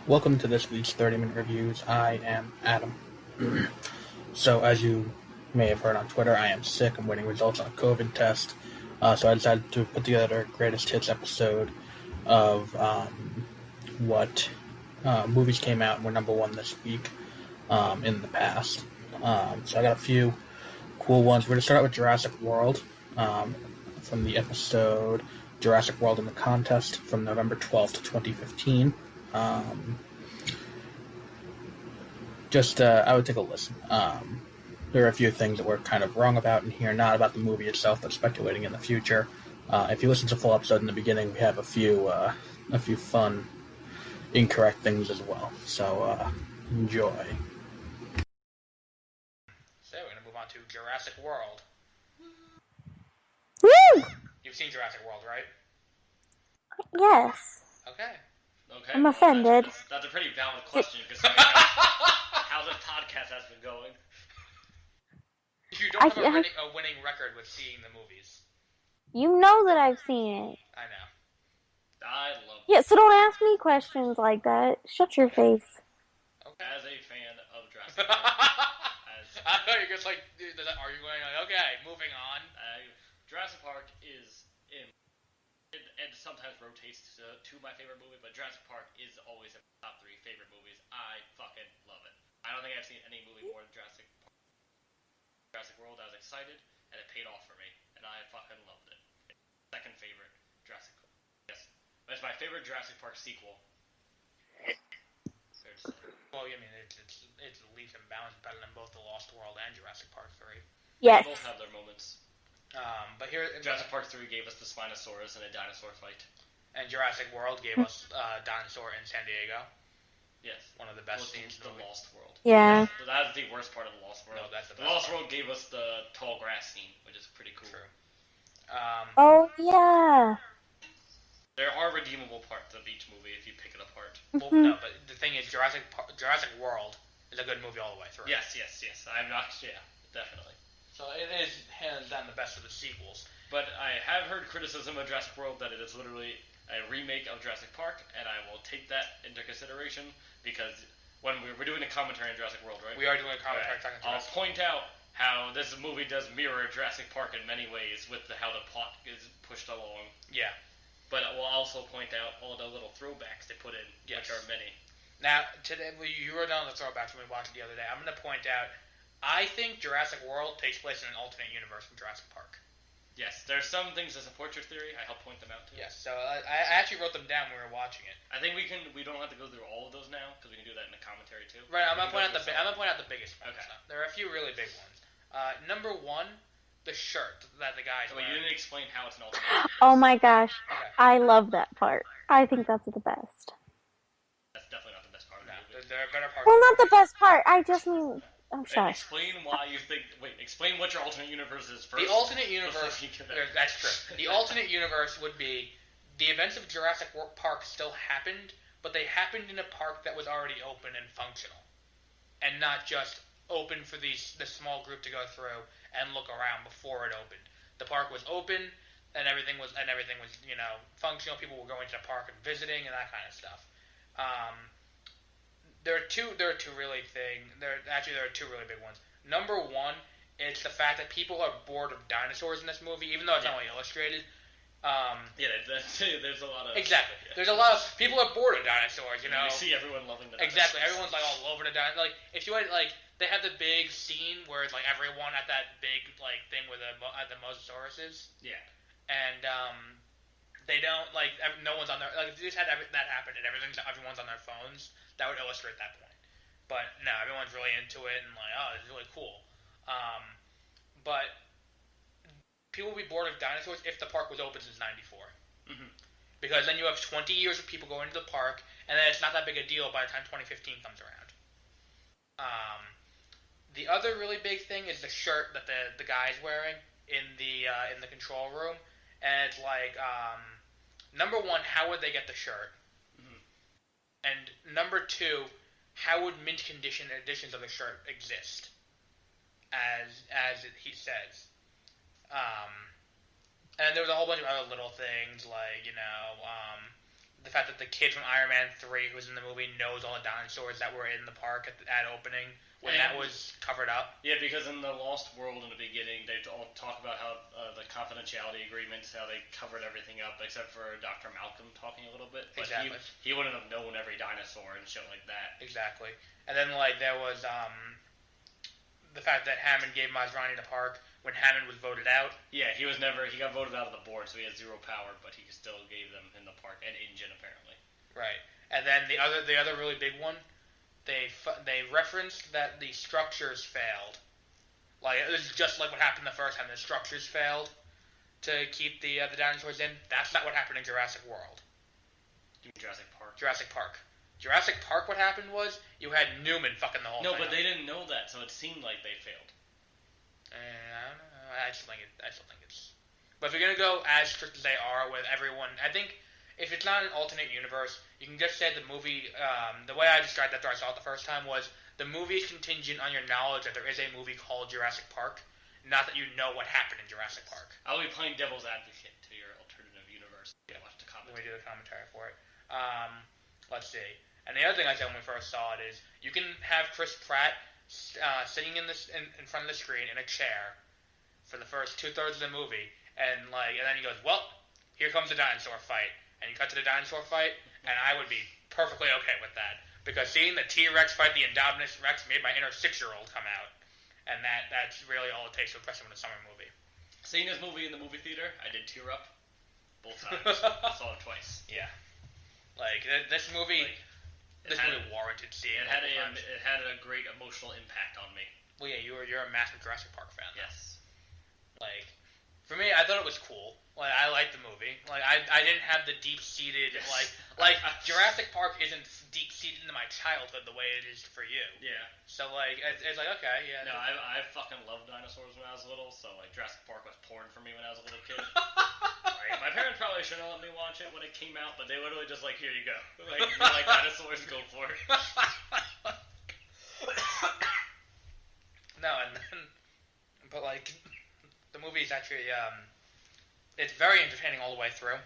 Welcome to this week's 30-minute reviews. I am Adam. So, as you may have heard on Twitter, I am sick. I'm waiting results on a COVID test. So I decided to put together a greatest hits episode of what movies came out and were number one this week in the past. So I got a few cool ones. We're going to start out with Jurassic World from the episode Jurassic World in the Contest from November 12th, 2015. I would take a listen. There are a few things that we're kind of wrong about in here, not about the movie itself, but speculating in the future. If you listen to the full episode in the beginning, we have a few fun, incorrect things as well. So enjoy. So we're gonna move on to Jurassic World. Woo! You've seen Jurassic World, right? Yes. Okay. I'm offended. That's a pretty valid question, considering how the podcast has been going. You don't have a winning record with seeing the movies. You know that I've seen it. I know. I love it. Yeah, so don't ask me questions like that. Shut your face. Okay. As a fan of Jurassic Park, I know you're just like, are you going like, okay, moving on? Jurassic Park is it sometimes rotates to my favorite movie, but Jurassic Park is always in my top 3 favorite movies. I fucking love it. I don't think I've seen any movie more than Jurassic World. I was excited, and it paid off for me, and I fucking loved it. Second favorite Jurassic Park. Yes, it's my favorite Jurassic Park sequel. Well, I mean, it's leaps and bounds better than both The Lost World and Jurassic Park 3. Yes. They both have their moments. But here, Jurassic Park 3 gave us the Spinosaurus in a dinosaur fight. And Jurassic World gave us Dinosaur in San Diego. Yes. One of the best scenes in the Lost World. Yeah. That's the worst part of the Lost World. No, that's the best The Lost part. World gave us the tall grass scene, which is pretty cool. True. Oh, yeah. There are redeemable parts of each movie if you pick it apart. Well, no, but the thing is, Jurassic World is a good movie all the way through. Yes. I'm not. Yeah, definitely. So it is hands down the best of the sequels. But I have heard criticism of Jurassic World that it is literally a remake of Jurassic Park, and I will take that into consideration because when we're doing a commentary on Jurassic World, right? We are doing a commentary on Jurassic World. I'll point out how this movie does mirror Jurassic Park in many ways with how the plot is pushed along. Yeah. But we'll also point out all the little throwbacks they put in, which are many. Now, today, you wrote down the throwbacks when we watched it the other day. I'm going to point out, I think Jurassic World takes place in an alternate universe from Jurassic Park. Yes, there's some things that support your theory. I help point them out too. Yes, so I actually wrote them down when we were watching it. I think we don't have to go through all of those now because we can do that in the commentary too. Right, I'm gonna point out the biggest ones. Okay. There are a few really big ones. Number one, the shirt that the guy's wearing. You didn't explain how it's an alternate. Oh my gosh. Okay. I love that part. I think that's the best. That's definitely not the best part of the movie. There are better parts. Well, not the best part. I just mean... Oh, shush. Explain why you think... Wait, explain what your alternate universe is first. The alternate universe... That's true. The alternate universe would be the events of Jurassic Park still happened, but they happened in a park that was already open and functional. And not just open for the small group to go through and look around before it opened. The park was open, and everything was functional. People were going to the park and visiting and that kind of stuff. There are two really big ones. Number one, it's the fact that people are bored of dinosaurs in this movie, even though it's not only illustrated. There's a lot of... Exactly. Yeah. There's a lot of... People are bored of dinosaurs, you know. You see everyone loving the dinosaurs. Exactly. Everyone's, all over the dinosaurs. Like, if you had, they have the big scene where it's, everyone at that big, thing with the Mosasauruses. Yeah. And, they don't, no one's on their... if you just had that happen and everyone's on their phones, that would illustrate that point. But, no, everyone's really into it and, this is really cool. But people would be bored of dinosaurs if the park was open since 94. Mm-hmm. Because then you have 20 years of people going to the park, and then it's not that big a deal by the time 2015 comes around. The other really big thing is the shirt that the guy's wearing in the control room, and it's number one, how would they get the shirt? Mm-hmm. And number two, how would mint condition editions of the shirt exist? As he says. And there was a whole bunch of other little things, the fact that the kid from Iron Man 3 who's in the movie knows all the dinosaurs that were in the park at opening when that was covered up. Yeah, because in the Lost World in the beginning, they all talk about how the confidentiality agreements, how they covered everything up, except for Dr. Malcolm talking a little bit. But exactly. He wouldn't have known every dinosaur and shit like that. Exactly. And then, like, there was the fact that Hammond gave Masrani the park when Hammond was voted out. Yeah, he got voted out of the board, so he had zero power, but he still gave them in the park, and InGen, apparently. Right. And then the other really big one, they referenced that the structures failed. Like, it was just like what happened the first time. The structures failed to keep the dinosaurs in. That's not what happened in Jurassic World. You mean Jurassic Park? Jurassic Park. Jurassic Park, what happened was you had Newman fucking the whole thing. No, but they didn't know that, so it seemed like they failed. I don't know. I still think it's. But if you're gonna go as strict as they are with everyone, I think if it's not an alternate universe, you can just say the movie. The way I described that after I saw it the first time was the movie is contingent on your knowledge that there is a movie called Jurassic Park, not that you know what happened in Jurassic Park. I'll be playing devil's advocate to your alternative universe. Yeah, watch the commentary. When we do the commentary for it. Let's see. And the other thing I said when we first saw it is you can have Chris Pratt sitting in front of the screen in a chair for the first 2/3 of the movie, and then he goes, "Well, here comes the dinosaur fight," and you cut to the dinosaur fight, and I would be perfectly okay with that because seeing the T-Rex fight the Indominus Rex made my inner 6-year-old come out, and that's really all it takes to impress him in a summer movie. Seeing this movie in the movie theater, I did tear up both times. I saw it twice. Yeah, like this movie. This movie warranted seeing. It had a great emotional impact on me. Well, yeah, you're a massive Jurassic Park fan. Though. Yes. Like, for me, I thought it was cool. Like, I liked the movie. Like, I didn't have the deep-seated like Jurassic Park isn't deep-seated into my childhood the way it is for you. Yeah. So like, it's like okay, yeah. No, I fucking loved dinosaurs when I was little. So like, Jurassic Park was porn for me when I was a little kid. Like, my parents probably shouldn't have let me watch it when it came out, but they literally just like, here you go. Like, you like dinosaurs, go for it. No, but like, the movie is actually it's very entertaining all the way through.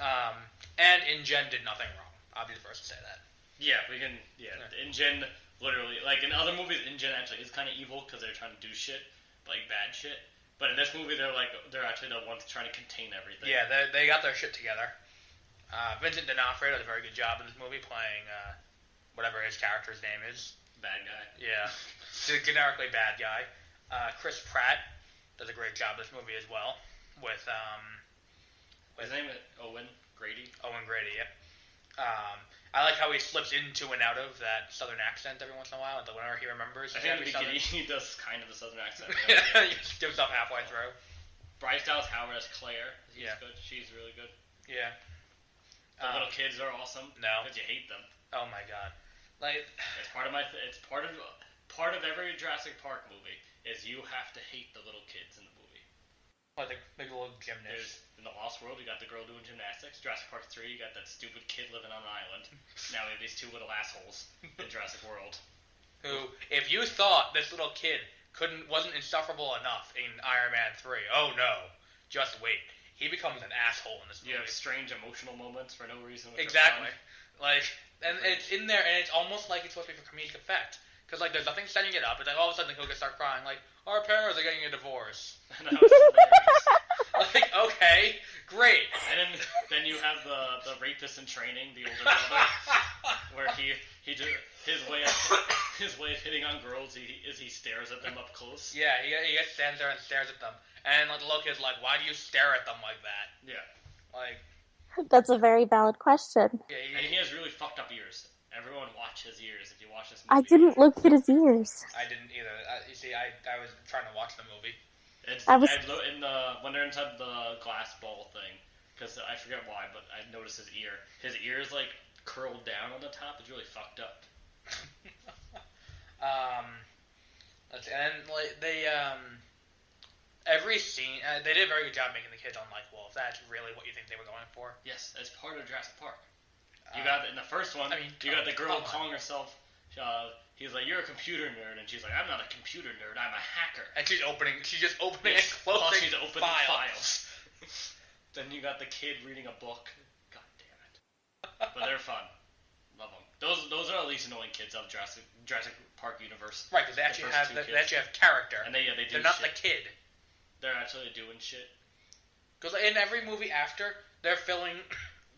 And InGen did nothing wrong. I'll be the first to say that. Yeah, we can. Yeah, InGen literally, like in other movies, InGen actually is kind of evil because they're trying to do shit, like bad shit. But in this movie, they're actually the ones trying to contain everything. Yeah, they got their shit together. Vincent D'onofrio did a very good job in this movie playing whatever his character's name is. Bad guy. Yeah, the generically bad guy. Chris Pratt does a great job in this movie as well. With his name is Owen Grady. Owen Grady, yeah. I like how he slips into and out of that southern accent every once in a while, whenever he remembers. I think in the beginning he does kind of the southern accent. Yeah, he gives up halfway through. Bryce Dallas Howard as Claire. She's good. She's really good. Yeah. The little kids are awesome. No. Because you hate them. Oh my god. Like, it's part of every Jurassic Park movie is you have to hate the little kids in the movie. Like the little gymnast. In the Lost World, you got the girl doing gymnastics. Jurassic Park 3, you got that stupid kid living on an island. Now we have these two little assholes in Jurassic World. Who, if you thought this little kid wasn't insufferable enough in Iron Man 3, oh no, just wait. He becomes an asshole in this movie. You have strange emotional moments for no reason. Exactly. Like, and it's in there, and it's almost like it's supposed to be for comedic effect. Because, like, there's nothing setting it up. It's like, all of a sudden, he'll just start crying. Like, our parents are getting a divorce. Like, okay, great. And then you have the rapist in training, the older brother, where his way of hitting on girls he stares at them up close. Yeah, he just stands there and stares at them. And, like, the little kid's like, why do you stare at them like that? Yeah. Like... That's a very valid question. Yeah, and he has really fucked up ears. Everyone watch his ears if you watch this movie. I didn't look at his ears. I didn't either. You see, I was trying to watch the movie. When they're inside the glass ball thing, because I forget why, but I noticed his ear. His ear's like curled down on the top. It's really fucked up. Every scene, they did a very good job making the kids unlikable. If that's really what you think they were going for. Yes, as part of Jurassic Park. You got in the first one. You got the girl calling herself. He's like, "You're a computer nerd," and she's like, "I'm not a computer nerd. I'm a hacker." And she's just opening and closing she's opening files. Then you got the kid reading a book. God damn it. but they're fun. Love them. Those are the least annoying kids of Jurassic Park universe. Right, because they actually have character, and they do. They're not shit. the kid. They're actually doing shit. Because in every movie after, they're filling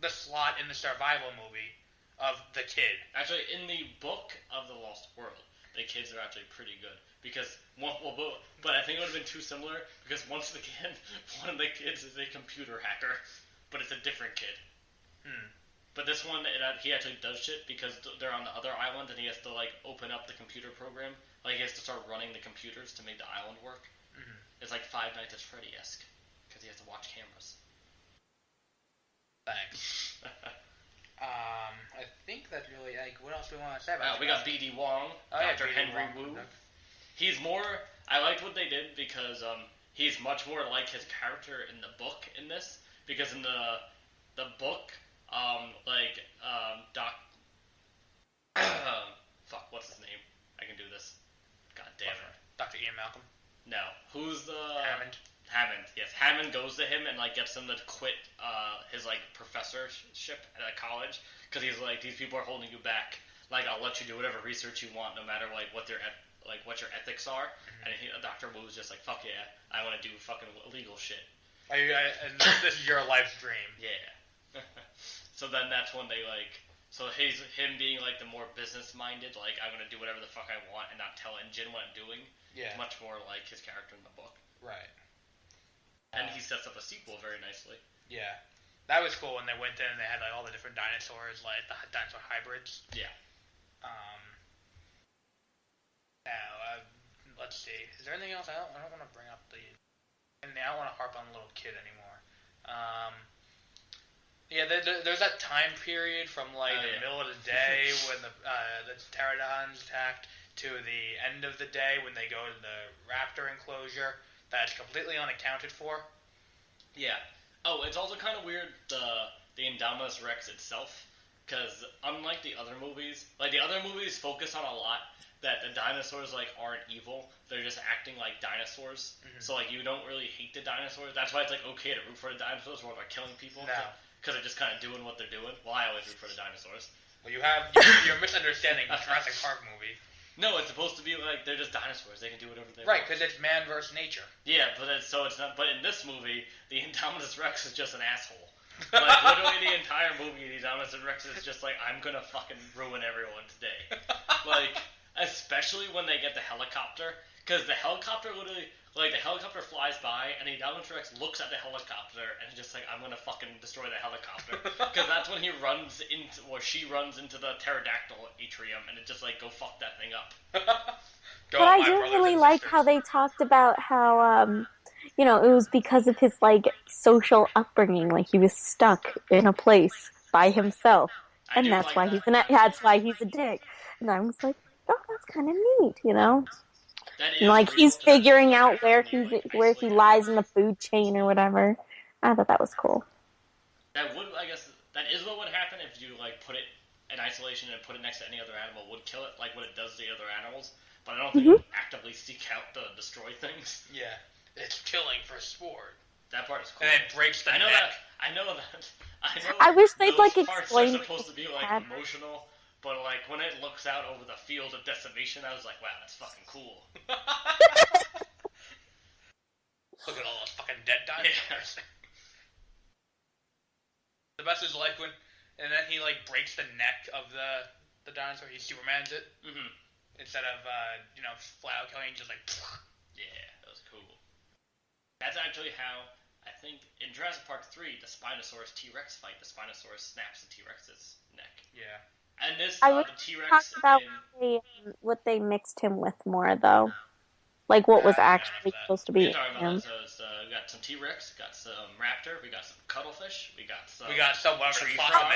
the slot in the survival movie of the kid. Actually, in the book of The Lost World, the kids are actually pretty good. Because, but I think it would have been too similar, because one of the kids is a computer hacker, but it's a different kid. But this one, he actually does shit, because they're on the other island, and he has to, like, open up the computer program. Like, he has to start running the computers to make the island work. It's like Five Nights at Freddy-esque, because he has to watch cameras. Thanks. I think that's really, like, what else do we want to say about it? We got B.D. Wong, Dr. Henry Wu. He's more, I liked what they did, because he's much more like his character in the book in this, because in the book, what's his name? I can do this. God damn it. Dr. Ian Malcolm? No. Who's the... Hammond, yes. Hammond goes to him and, like, gets him to quit his, like, professorship at a college, because he's like, these people are holding you back. Like, I'll let you do whatever research you want, no matter, like, what your ethics are. And Dr. Wu's just like, fuck yeah, I want to do fucking illegal shit. And this is your life's dream. Yeah. So then that's when they, like... So him being, like, the more business-minded, like, I'm going to do whatever the fuck I want and not tell Jin what I'm doing. Yeah. It's much more like his character in the book. Right. And he sets up a sequel very nicely. Yeah. That was cool when they went in and they had, like, all the different dinosaurs, like, the dinosaur hybrids. Yeah. Now, let's see. Is there anything else? I don't want to bring up I don't want to harp on the little kid anymore. Yeah, there's that time period from, like, the middle of the day when the pterodons attacked to the end of the day when they go to the raptor enclosure. That's completely unaccounted for. Yeah. Oh, it's also kind of weird, the Indominus Rex itself, because unlike the other movies, like, the other movies focus on a lot that the dinosaurs, like, aren't evil. They're just acting like dinosaurs. So, like, you don't really hate the dinosaurs. That's why it's, like, okay to root for the dinosaurs while they're killing people. No. Because they're just kind of doing what they're doing. Well, I always root for the dinosaurs. Well, you're misunderstanding the Jurassic Park movie. No, it's supposed to be like they're just dinosaurs. They can do whatever they want. Right, because it's man versus nature. Yeah, but it's not. But in this movie, the Indominus Rex is just an asshole. Like, literally the entire movie, the Indominus Rex is just like, I'm gonna fucking ruin everyone's day. Like, especially when they get the helicopter, because the helicopter literally, like, the helicopter flies by, and the Indominus Rex looks at the helicopter, and is just like, I'm gonna fucking destroy the helicopter. Because that's when he runs into, or she runs into the pterodactyl atrium, and it's just like, go fuck that thing up. But I do really like how they talked about how, it was because of his, like, social upbringing. Like, he was stuck in a place by himself, and that's why he's a dick. And I was like, oh, that's kind of neat, And, like, he's figuring out where he lies in the food chain or whatever. I thought that was cool. That is what would happen if you, like, put it in isolation and put it next to any other animal. Would kill it, like what it does to the other animals. But I don't think it would actively seek out to destroy things. Yeah. It's killing for sport. That part is cool. And it breaks the neck. I know I wish they'd, like, explain. Parts are supposed to be, like, had. emotional, but, like, when it looks out over the field of decimation, I was like, wow, that's fucking cool. Look at all those fucking dead dinosaurs. Yeah. The best is, like, and then he, like, breaks the neck of the dinosaur. He Supermans it. Instead of, flat out killing, just, like... Yeah, that was cool. That's actually how, I think, in Jurassic Park 3, the Spinosaurus T-Rex fight, the Spinosaurus snaps the T-Rex's neck. Yeah. And this, I would the T-Rex talk about what they mixed him with more, though. Like, what was actually supposed to be him. So we got some T-Rex, got some raptor, we got some cuttlefish, we got some tree frog.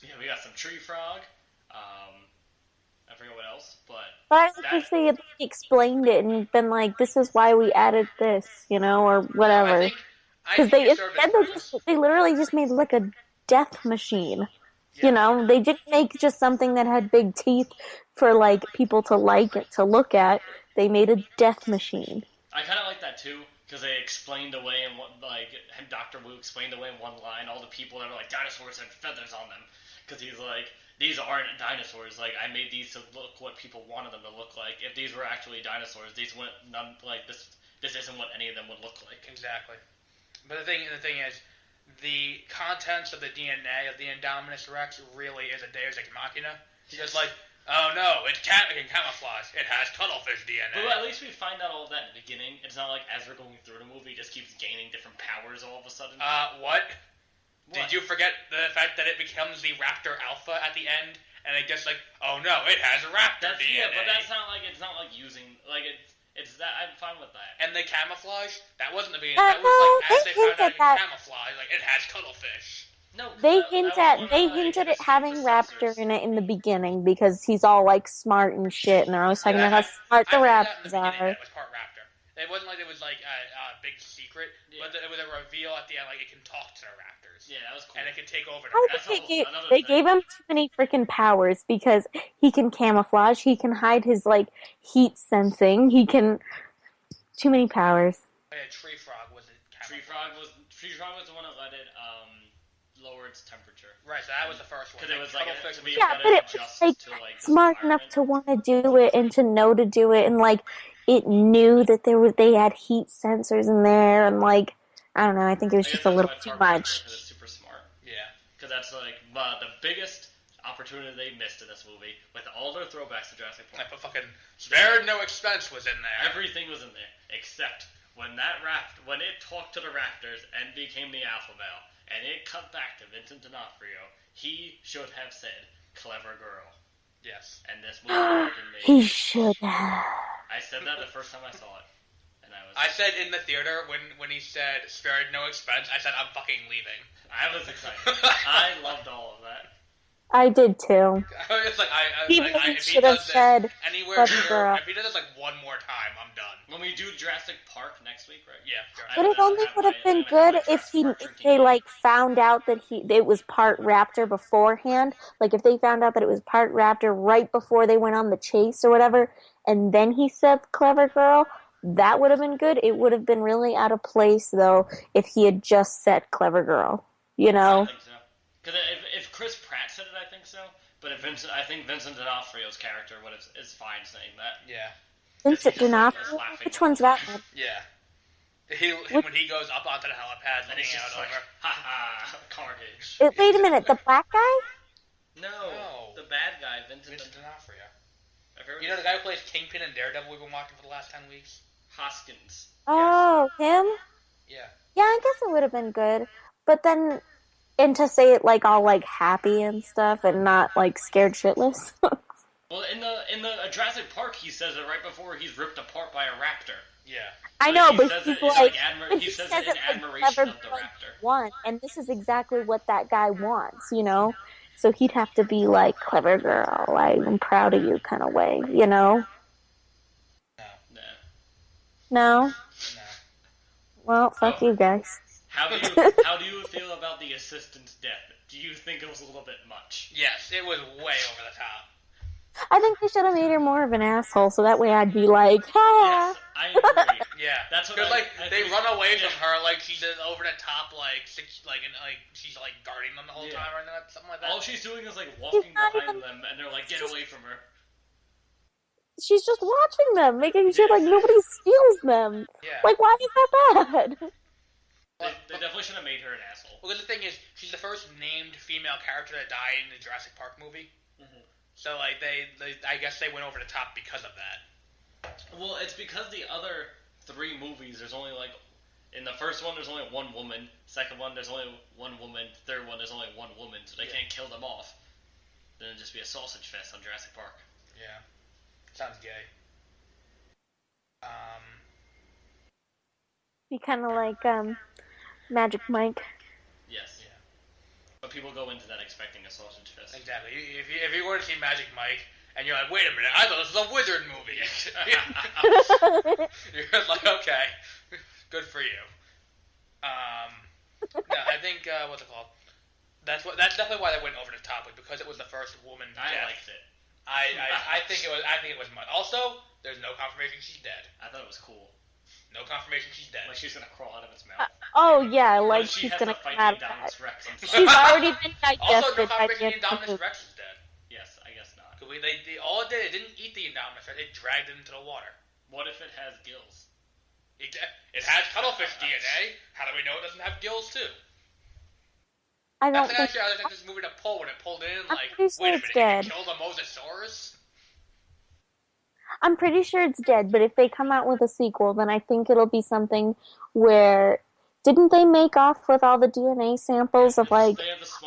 Yeah, we got some tree frog. I forget what else, but I wish they had explained it and been like, "This is why we added this," or whatever. Because they literally just made like a death machine. Yeah. They didn't make just something that had big teeth for like people to like it to look at. They made a death machine. I kind of like that too, because they explained away and Dr. Wu explained away in one line all the people that are like dinosaurs had feathers on them. because he's like, these aren't dinosaurs. Like, I made these to look what people wanted them to look like. If these were actually dinosaurs, these wouldn't this isn't what any of them would look like. Exactly. But the thing is, the contents of the DNA of the Indominus Rex really is a Deus Ex Machina. Just like, oh no, it can camouflage. It has cuttlefish DNA. But at least we find out all of that in the beginning. It's not like as we're going through the movie, it just keeps gaining different powers all of a sudden. What? Did you forget the fact that it becomes the Raptor Alpha at the end, and it gets like, oh no, it has Raptor DNA. Yeah, but it's not like using like it's that I'm fine with that. And the camouflage, that wasn't the beginning. That was like as they found out it camouflage, like it has cuttlefish. No, they hinted at having Raptor in it in the beginning because he's all like smart and shit, and they're always talking about how smart the Raptors are. It was part Raptor. It wasn't like it was like a big secret, but it was a reveal at the end, like it can talk to the Raptors. Yeah, that was cool. And it can take over. They gave him too many freaking powers because he can camouflage, he can hide his like heat sensing, he can too many powers. Tree Frog was Tree Frog was the one that let it lower its temperature. Right, so that was the first one. Because it was like but it was like smart enough to want to do it and to know to do it, and like it knew that they had heat sensors in there, and like I don't know, I think it was just a little too much. Because it's super smart. Yeah, because that's like the biggest opportunity they missed in this movie with all their throwbacks to Jurassic Park. Like, fucking spared no expense was in there. Everything was in there except when when it talked to the raptors and became the alpha male, and it cut back to Vincent D'onofrio, he should have said, "Clever girl." Yes. And this movie made he should have. I said that the first time I saw it, and I said in the theater when he said "spared no expense," I said, "I'm fucking leaving." I was excited. I loved all of that. I did too. It's like he really should have said anywhere near, if he does this like one more time, I'm done. When we do Jurassic Park next week, right? Yeah. But it only would have been good if they like found out that it was part Raptor beforehand. Like if they found out that it was part Raptor right before they went on the chase or whatever, and then he said "clever girl." That would have been good. It would have been really out of place though if he had just said "clever girl." You know. I think so. Because if Chris Pratt said it, I think so. But I think Vincent D'Onofrio's character is fine saying that. Yeah. Vincent D'Onofrio? Which one's that one? Yeah. When he goes up onto the helipad, leaning out like, over. Ha carnage. Wait a minute, the black guy? No, the bad guy, Vincent D'Onofrio. You know the guy who plays Kingpin in Daredevil we've been watching for the last 10 weeks? Hoskins. Oh, yes. Him? Yeah. Yeah, I guess it would have been good. But then, and to say it like all like happy and stuff and not like scared shitless. Well, in the Jurassic Park, he says it right before he's ripped apart by a raptor. Yeah. I know, but he's like, he says it in admiration of the raptor. And this is exactly what that guy wants, you know? So he'd have to be like, "Clever girl, I'm proud of you," kind of way, you know? No? No? Well, fuck you guys. How do you feel about the assistant's death? Do you think it was a little bit much? Yes, it was way over the top. I think they should have made her more of an asshole, so that way I'd be like, "Ha!" Yes, I agree. Yeah, that's what they run away from her like she's over the top, like she's like guarding them the whole time, or something like that. All she's doing is like walking behind them, and they're like, "Get away from her." She's just watching them, making sure like nobody steals them. Yeah. Like, why is that bad? They definitely should have made her an asshole. Well, the thing is, she's the first named female character to die in the Jurassic Park movie. Mm-hmm. So, like, I guess they went over the top because of that. Well, it's because the other 3 movies, there's only, like, in the first one, there's only one woman. Second one, there's only one woman. Third one, there's only one woman, so they can't kill them off. Then it'd just be a sausage fest on Jurassic Park. Yeah. Sounds gay. Be kind of like, Magic Mike. Yes. Yeah. But people go into that expecting a sausage fest. Exactly. If you were to see Magic Mike, and you're like, "Wait a minute, I thought this was a wizard movie." You're like, "Okay, good for you." No, I think what's it called? That's definitely why they went over the top, because it was the first woman death. I liked it. I think it was much. Also, there's no confirmation she's dead. I thought it was cool. No confirmation she's dead. Like she's gonna crawl out of its mouth. Like she's gonna come out of that. She's already been digested. Also, no confirmation the Indominus Rex is dead. Yes, I guess not. Because all it did, it didn't eat the Indominus Rex, it dragged it into the water. What if it has gills? It has cuttlefish DNA. How do we know it doesn't have gills too? I don't think. Actually, I think this movie to pull when it pulled in. Like, pretty sure wait a it's minute, dead. it killed a Mosasaurus. I'm pretty sure it's dead, but if they come out with a sequel, then I think it'll be something where... Didn't they make off with all the DNA samples of, like,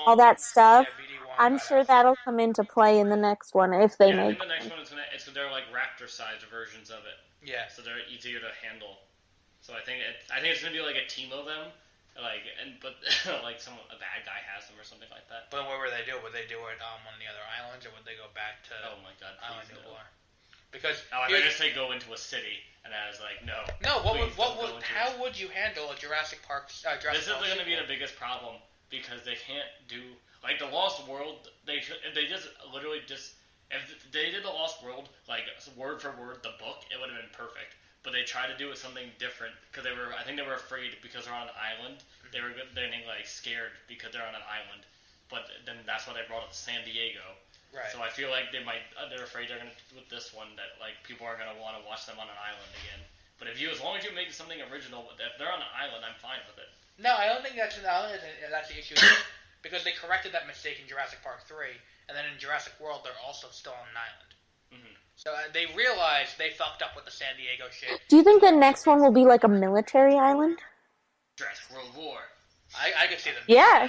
all that stuff? Yeah, I'm sure that'll come into play in the next one, if they make it. I think the next one they're, like, raptor-sized versions of it. Yeah. So they're easier to handle. So I think it's going to be, like, a team of them. Like, but like a bad guy has them or something like that. But what would they do? Would they do it on the other islands, or would they go back to Oh my god, Island no. Nublar? Because I guess they go into a city, and I was like, no. No, how would you handle a Jurassic Park? This is going to be the biggest problem because they can't do like the Lost World. If they did the Lost World like word for word the book, it would have been perfect. But they tried to do it something different because I think they were afraid because they're on an island. They're like scared because they're on an island. But then that's why they brought it to San Diego. Right. So I feel like they're afraid they're gonna with this one that like people are gonna want to watch them on an island again. But as long as you make something original, if they're on an island, I'm fine with it. No, I don't think that's the issue. Because they corrected that mistake in Jurassic Park 3, and then in Jurassic World they're also still on an island. Mm-hmm. So they realized they fucked up with the San Diego shit. Do you think the next one will be like a military island? Jurassic World War. I could see them. Yeah.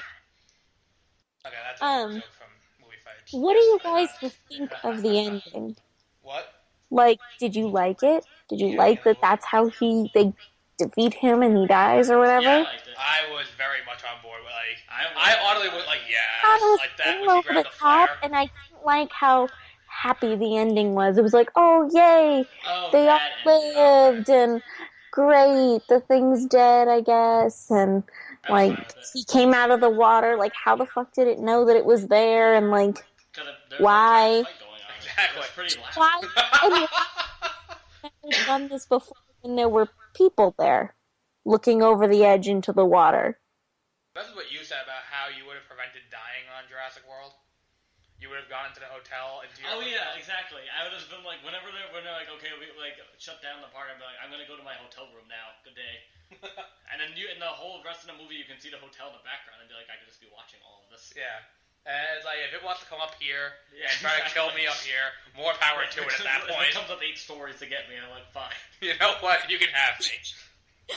Okay, that's a joke from Movie Fights. What do you guys think of the ending? What? Like, did you like it? Did you like that that's how they defeat him and he dies or whatever? Yeah, I liked it. I was very much on board. Like, I audibly was like, yeah, was like that over when she grabbed the top, flare. and I didn't like how happy the ending was. It was like, oh yay, they all lived, and great, the thing's dead, I guess, and like he came out of the water. Like, how the fuck did it know that it was there? And like, why? Exactly. Why? And never done this before when there were people there looking over the edge into the water. That's what you said about how you would have prevented dying on Jurassic World. You would have gone into the hotel. Yeah, exactly. I would have been like, when they're like, okay, we like shut down the park. I'd be like, I'm gonna go to my hotel room now. Good day. And then in the whole rest of the movie, you can see the hotel in the background and be like, I could just be watching all of this. Yeah. And it's like, if it wants to come up here and try to kill me up here, more power to it at that point. If it comes up 8 stories to get me, I'm like, fine. You know what? You can have me.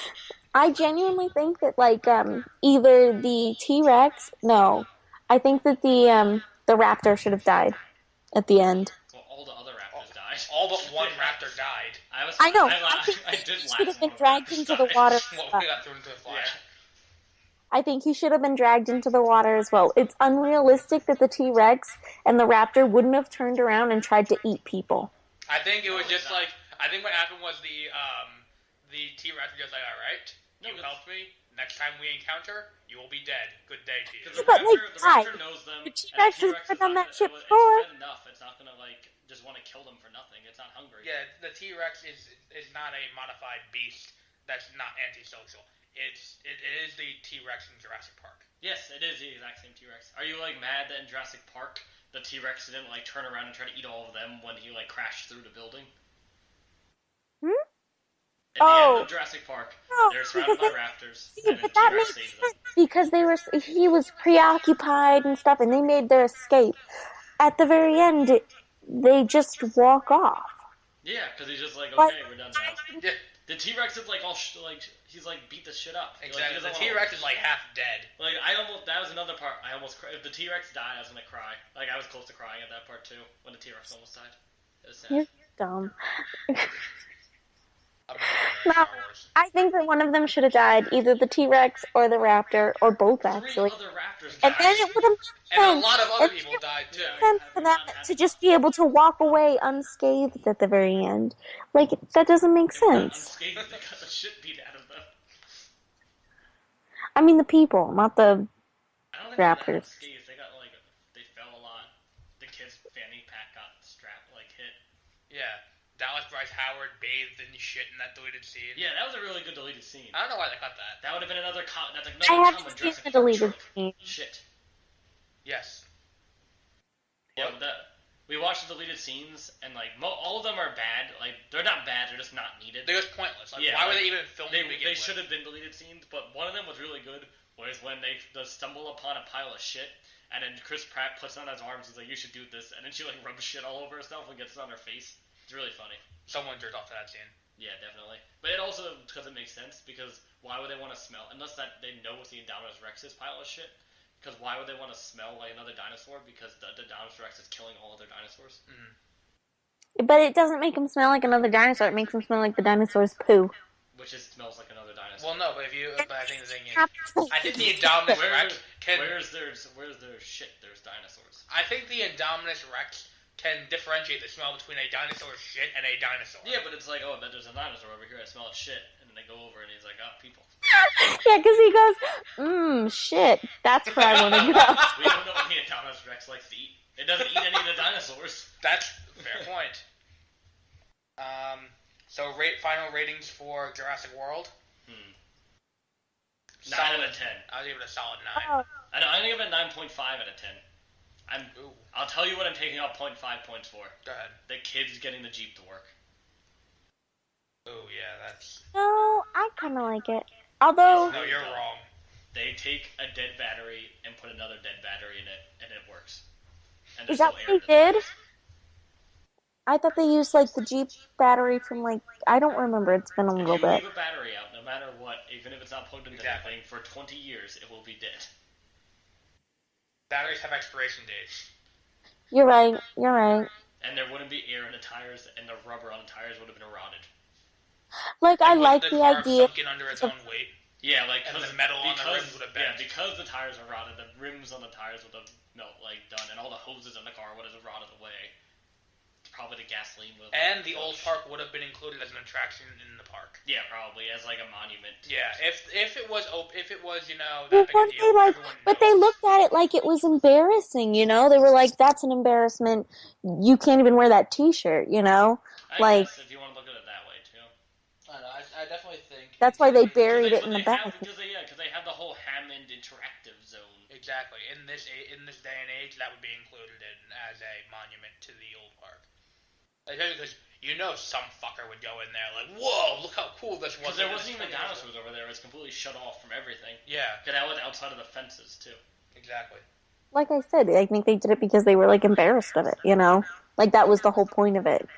I genuinely think that, like, either the T-Rex... No. I think that the raptor should have died at the end. Well, all the other raptors died. All but one raptor died. I know. I did he should have been dragged into the water. Well, we got thrown into the fire. Yeah. I think he should have been dragged into the water as well. It's unrealistic that the T-Rex and the raptor wouldn't have turned around and tried to eat people. I think it was just like... I think what happened was the T-Rex was just like, alright, you helped me. Next time we encounter, you will be dead. Good day to you. The raptor knows them. The T-Rex has been on that ship before. It's been enough. It's not gonna like just want to kill them for nothing. It's not hungry. Yeah, the T-Rex is not a modified beast that's not antisocial. It is the T-Rex in Jurassic Park. Yes, it is the exact same T-Rex. Are you like mad that in Jurassic Park the T-Rex didn't like turn around and try to eat all of them when he like crashed through the building? At the end of Jurassic Park, they're surrounded by raptors, and the T-Rex saves them. Because he was preoccupied and stuff, and they made their escape. At the very end, they just walk off. Yeah, because he's just like, okay, we're done now. Yeah. The T-Rex is like all he's like beat the shit up. Exactly. Like, the T-Rex is like half dead. Like that was another part. If the T-Rex died, I was gonna cry. Like I was close to crying at that part too when the T-Rex almost died. It was sad. You're dumb. No, I think that one of them should have died, either the T-Rex or the raptor, or both actually. 3 other raptors and died. then it would have made sense. And a lot of other people died too. Sense for them to just be able to walk away unscathed at the very end. Like, that doesn't make sense. Unscathed, they got the shit beat out of them. I mean the people, not the I don't think raptors. They got like they fell a lot. The kid's fanny pack got hit. Yeah. Dallas Bryce Howard bathed in shit in that deleted scene. Yeah, that was a really good deleted scene. I don't know why they cut that. That would have been another that's another I common have seen Jurassic the Park deleted trope. scene. Shit. Yes. Yeah, we watched the deleted scenes, and like all of them are bad. Like they're not bad; they're just not needed. They're just pointless. Like, why were they even filmed? They should have been deleted scenes, but one of them was really good. Was when they stumble upon a pile of shit, and then Chris Pratt puts it on his arms. He's like, "You should do this," and then she like rubs shit all over herself and gets it on her face. It's really funny. Someone jerked off to that scene. Yeah, definitely. But it also doesn't make sense because why would they want to smell unless that they know it's the Indominus Rex's pile of shit? Because why would they want to smell like another dinosaur? Because the Indominus Rex is killing all other dinosaurs. Mm-hmm. But it doesn't make him smell like another dinosaur. It makes him smell like the dinosaur's poo. Which smells like another dinosaur. Well, no, but I think the thing is, I think the Indominus Rex can. Where's their shit? There's dinosaurs. I think the Indominus Rex can differentiate the smell between a dinosaur's shit and a dinosaur. Yeah, but it's like, oh, but there's a dinosaur over here. I smell shit, and then they go over and he's like, oh, people. Yeah, because he goes, shit. That's where I want to go. We don't know what the Indominus Rex likes to eat. It doesn't eat any of the dinosaurs. That's a fair point. So final ratings for Jurassic World. 9 out of 10. I'll give it a solid 9. Oh. I know. I'm gonna give it 9.5 out of 10. I'll tell you what I'm taking out 0.5 points for. Go ahead. The kids getting the Jeep to work. Oh yeah, that's. No, I kind of like it. Although. No, you're wrong. They take a dead battery and put another dead battery in it, and it works. And Is that what they did? I thought they used like the Jeep battery from like I don't remember. It's been a little bit. If you leave a battery out, no matter what, even if it's not plugged into anything, for 20 years it will be dead. Batteries have expiration dates. You're right. And there wouldn't be air in the tires, and the rubber on the tires would have been rotted. Like I like the idea. Sunken under its own weight. Yeah, like and the metal on the rims would have bent. Yeah, because the tires are rotted, the rims on the tires would have done, and all the hoses in the car would have rotted away. Probably the gasoline would have. And the old park would have been included as an attraction in the park. Yeah, probably as like a monument. Yeah, if it was you know Well, that big a deal, but they looked at it like it was embarrassing. You know, they were like, "That's an embarrassment. You can't even wear that T-shirt." You know, I guess if you want to look at it that way too. I know. I definitely think that's why they buried it in the back. Because they have the whole Hammond interactive zone. Exactly. In this day and age, that would be included as a monument to the old park. Because some fucker would go in there like, whoa, look how cool this was. Because there wasn't even dinosaurs over there. It was completely shut off from everything. Yeah. Because that was outside of the fences, too. Exactly. Like I said, I think they did it because they were, like, embarrassed of it, you know? Like, that was the whole point of it.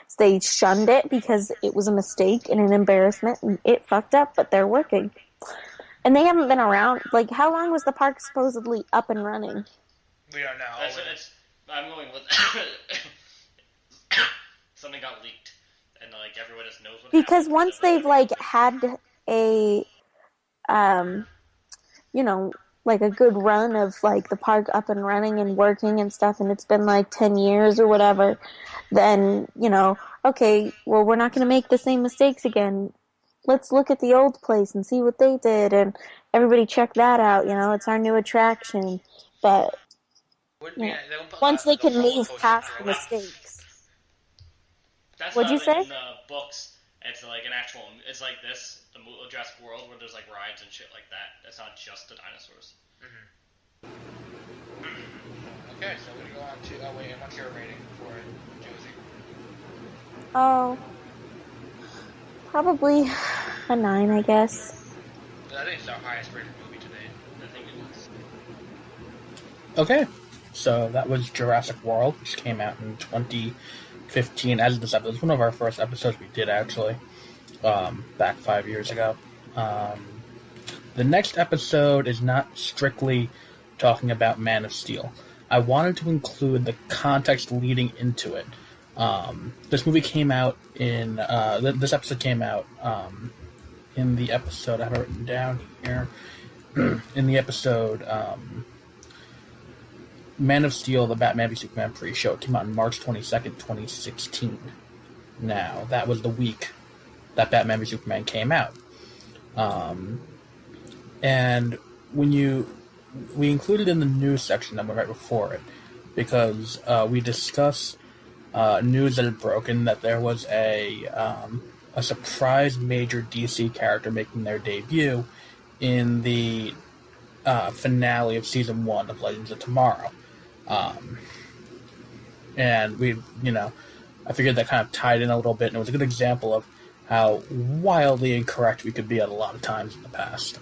So they shunned it because it was a mistake and an embarrassment, and it fucked up, but they're working. And they haven't been around. Like, how long was the park supposedly up and running? We don't know. I'm going with... Something got leaked, and like everyone just knows what. Because once they've like had a, like a good run of like the park up and running and working and stuff, and it's been like 10 years or whatever, then okay, well we're not going to make the same mistakes again. Let's look at the old place and see what they did, and everybody check that out. It's our new attraction, but once they can move past the mistakes. That's What'd you say? In the books, it's like an actual. It's like this, the Jurassic World, where there's like rides and shit like that. It's not just the dinosaurs. Mm-hmm. Okay, so we go on to. Oh wait, and what's your rating for it, Josie? Oh, probably a 9, I guess. I think it's our highest rated movie today. I think it is. Okay, so that was Jurassic World, which came out in 2015 as this episode. It was one of our first episodes we did, actually, back 5 years ago. The next episode is not strictly talking about Man of Steel. I wanted to include the context leading into it. This movie came out in... this episode came out in the episode... I have it written down here. In the episode... Man of Steel, the Batman v Superman pre-show. It came out on March 22nd, 2016. Now, that was the week that Batman v Superman came out. And we included in the news section that went right before it, because we discuss news that had broken that there was a surprise major DC character making their debut in the finale of Season 1 of Legends of Tomorrow. And I figured that kind of tied in a little bit, and it was a good example of how wildly incorrect we could be at a lot of times in the past.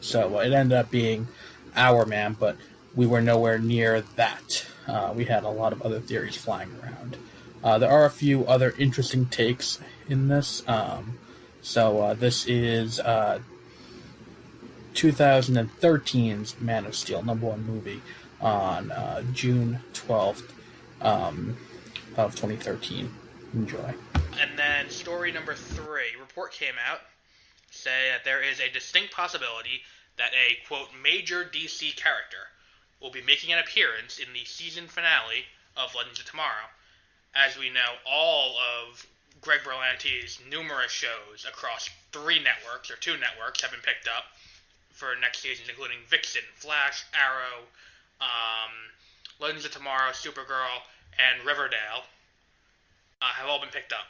So it ended up being Our Man, but we were nowhere near that. We had a lot of other theories flying around. There are a few other interesting takes in this. This is 2013's Man of Steel, #1 movie, on June 12th of 2013. Enjoy. And then story number 3, report came out, say that there is a distinct possibility that a, quote, major DC character will be making an appearance in the season finale of Legends of Tomorrow. As we know, all of Greg Berlanti's numerous shows across 3 networks, or 2 networks, have been picked up for next season, including Vixen, Flash, Arrow, Legends of Tomorrow, Supergirl, and Riverdale, have all been picked up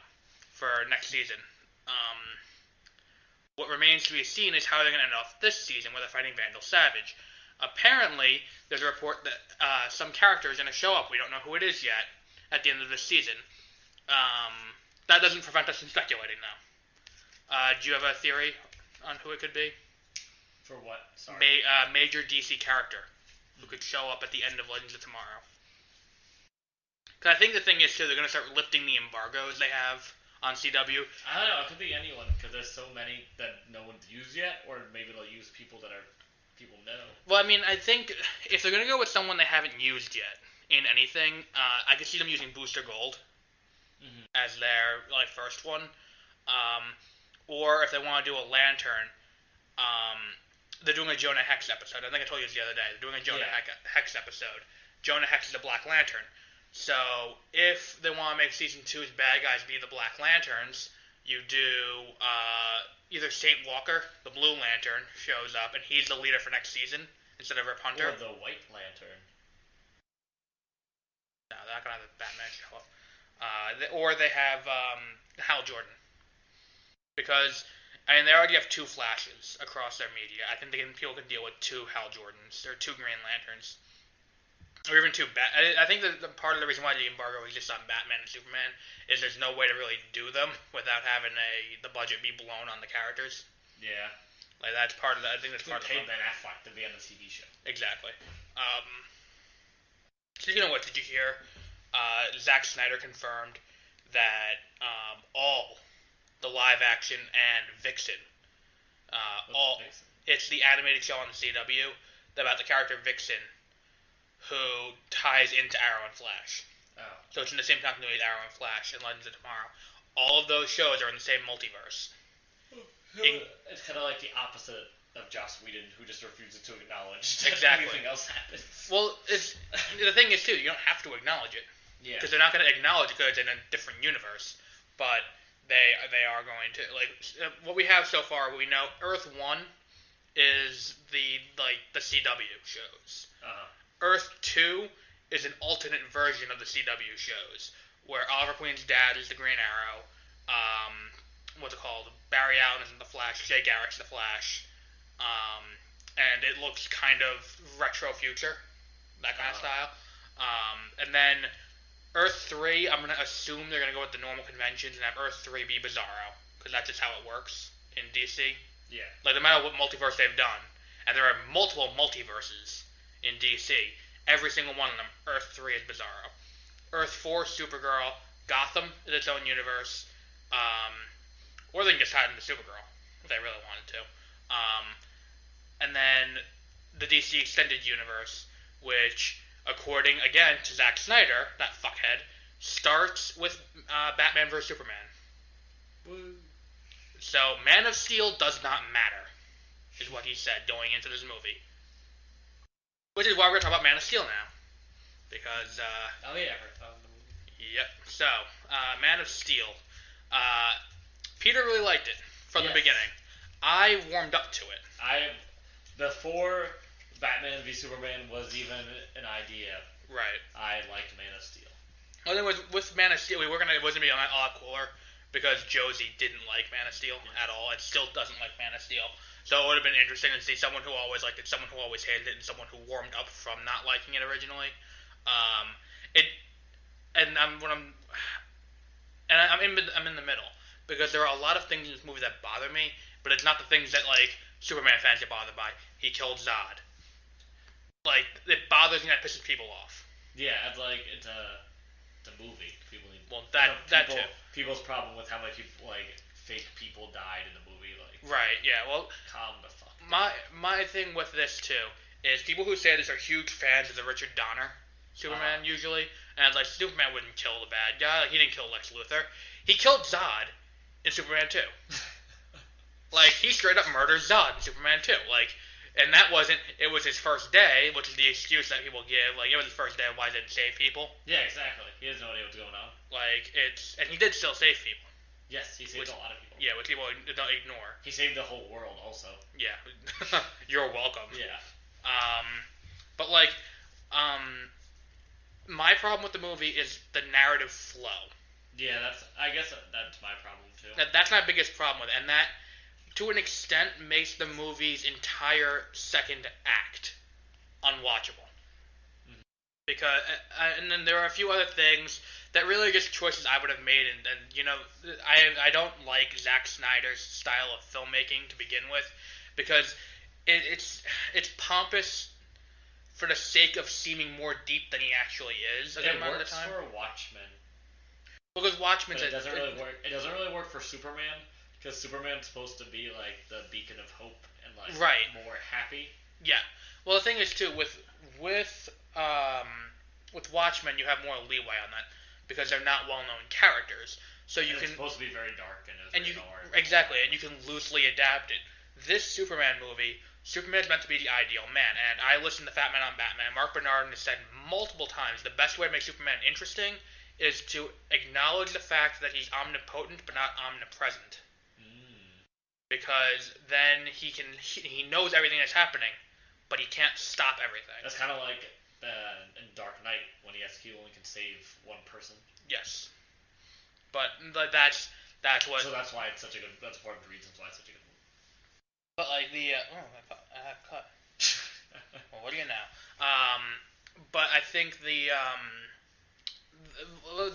for next season. What remains to be seen is how they're going to end off this season, where they're fighting Vandal Savage. Apparently, there's a report that some character is going to show up. We don't know who it is yet at the end of this season. That doesn't prevent us from speculating, though. Do you have a theory on who it could be? For what? Sorry. Major DC character who could show up at the end of Legends of Tomorrow. Because I think the thing is, too, they're going to start lifting the embargoes they have on CW. I don't know. It could be anyone, because there's so many that no one's used yet, or maybe they'll use people that people know. Well, I mean, I think if they're going to go with someone they haven't used yet in anything, I could see them using Booster Gold as their first one. Or if they want to do a Lantern, they're doing a Jonah Hex episode. I think I told you this the other day. They're doing a Jonah Hex episode. Jonah Hex is a Black Lantern. So if they want to make Season 2's bad guys be the Black Lanterns, you do either Saint Walker, the Blue Lantern, shows up, and he's the leader for next season instead of Rip Hunter. Or the White Lantern. No, they're not going to have Batman show up. Or they have Hal Jordan. Because, they already have 2 Flashes across their media. I think people can deal with 2 Hal Jordans, or 2 Green Lanterns. Or even 2 I think that part of the reason why the embargo is just on Batman and Superman is there's no way to really do them without having the budget be blown on the characters. Yeah. That's part of the... I think that's part of the... Ben Affleck to be on the TV show. Exactly. Speaking of what, did you hear Zack Snyder confirmed that all the live action and Vixen, Vixen? It's the animated show on the CW about the character Vixen, who ties into Arrow and Flash. Oh. So it's in the same continuity as Arrow and Flash and Legends of Tomorrow. All of those shows are in the same multiverse. It's kind of like the opposite of Joss Whedon, who just refuses to acknowledge that anything else happens. Well, the thing is, too, you don't have to acknowledge it. Yeah. Because they're not going to acknowledge it because it's in a different universe. But they are going to. What we have so far, we know Earth 1 is the CW shows. Uh-huh. Earth 2 is an alternate version of the CW shows, where Oliver Queen's dad is the Green Arrow, Barry Allen is in the Flash, Jay Garrick's the Flash, and it looks kind of retro future, that kind of style. And then Earth 3, I'm going to assume they're going to go with the normal conventions and have Earth 3 be Bizarro, because that's just how it works in DC. Yeah. No matter what multiverse they've done, and there are multiple multiverses in DC, every single one of them, Earth 3 is Bizarro. Earth 4, Supergirl. Gotham is its own universe. Or they can just hide into Supergirl, if they really wanted to. And then the DC Extended Universe, which, according, again, to Zack Snyder, that fuckhead, starts with Batman vs. Superman. Woo. So, Man of Steel does not matter, is what he said going into this movie. Which is why we're going to talk about Man of Steel now. Because, oh yeah, I heard about the movie. Yep. So, Man of Steel. Peter really liked it from the beginning. I warmed up to it. Before Batman v Superman was even an idea, right, I liked Man of Steel. Well, then with Man of Steel, it wasn't gonna be a lot cooler because Josie didn't like Man of Steel at all. It still doesn't like Man of Steel. So it would have been interesting to see someone who always liked it, someone who always hated it, and someone who warmed up from not liking it originally. It and I'm when I'm and I'm in the middle because there are a lot of things in this movie that bother me, but it's not the things that like Superman fans get bothered by. He killed Zod. Like it bothers me that pisses people off. Yeah, it's like it's a movie. People need that too. People's problem with how many people like fake people died in the movie. Like right, yeah. Well, calm the fuck. My thing with this too is people who say this are huge fans of the Richard Donner Superman usually, and it's like Superman wouldn't kill the bad guy. Like, he didn't kill Lex Luthor. He killed Zod in Superman 2. Like he straight up murdered Zod in Superman 2. Like. And that wasn't. It was his first day, which is the excuse that people give. Like it was his first day, why he didn't save people? Yeah, exactly. He has no idea what's going on. Like and he did still save people. Yes, he saved a lot of people. Yeah, which people don't ignore. He saved the whole world, also. Yeah, you're welcome. Yeah. But like, my problem with the movie is the narrative flow. Yeah, I guess that's my problem too. That's my biggest problem with it, and that. To an extent, makes the movie's entire second act unwatchable. Mm-hmm. Because, and then there are a few other things that really are just choices I would have made, and you know, I don't like Zack Snyder's style of filmmaking to begin with, because it's pompous for the sake of seeming more deep than he actually is. It works for Watchmen. Because Watchmen, it doesn't really work. It doesn't really work for Superman. Because Superman's supposed to be like the beacon of hope and like more happy. Yeah. Well, the thing is too with Watchmen, you have more leeway on that because they're not well-known characters, so you can. It's supposed to be very dark and exactly, and you can loosely adapt it. This Superman movie, Superman's meant to be the ideal man, and I listened to Fat Man on Batman. Mark Bernardin has said multiple times the best way to make Superman interesting is to acknowledge the fact that he's omnipotent but not omnipresent. Because then he knows everything that's happening, but he can't stop everything. That's kind of like in Dark Knight when he only can save one person. Yes, but that's what. So that's why it's such a good. That's one of the reasons why it's such a good movie. But like I cut. Well, what do you know? But I think the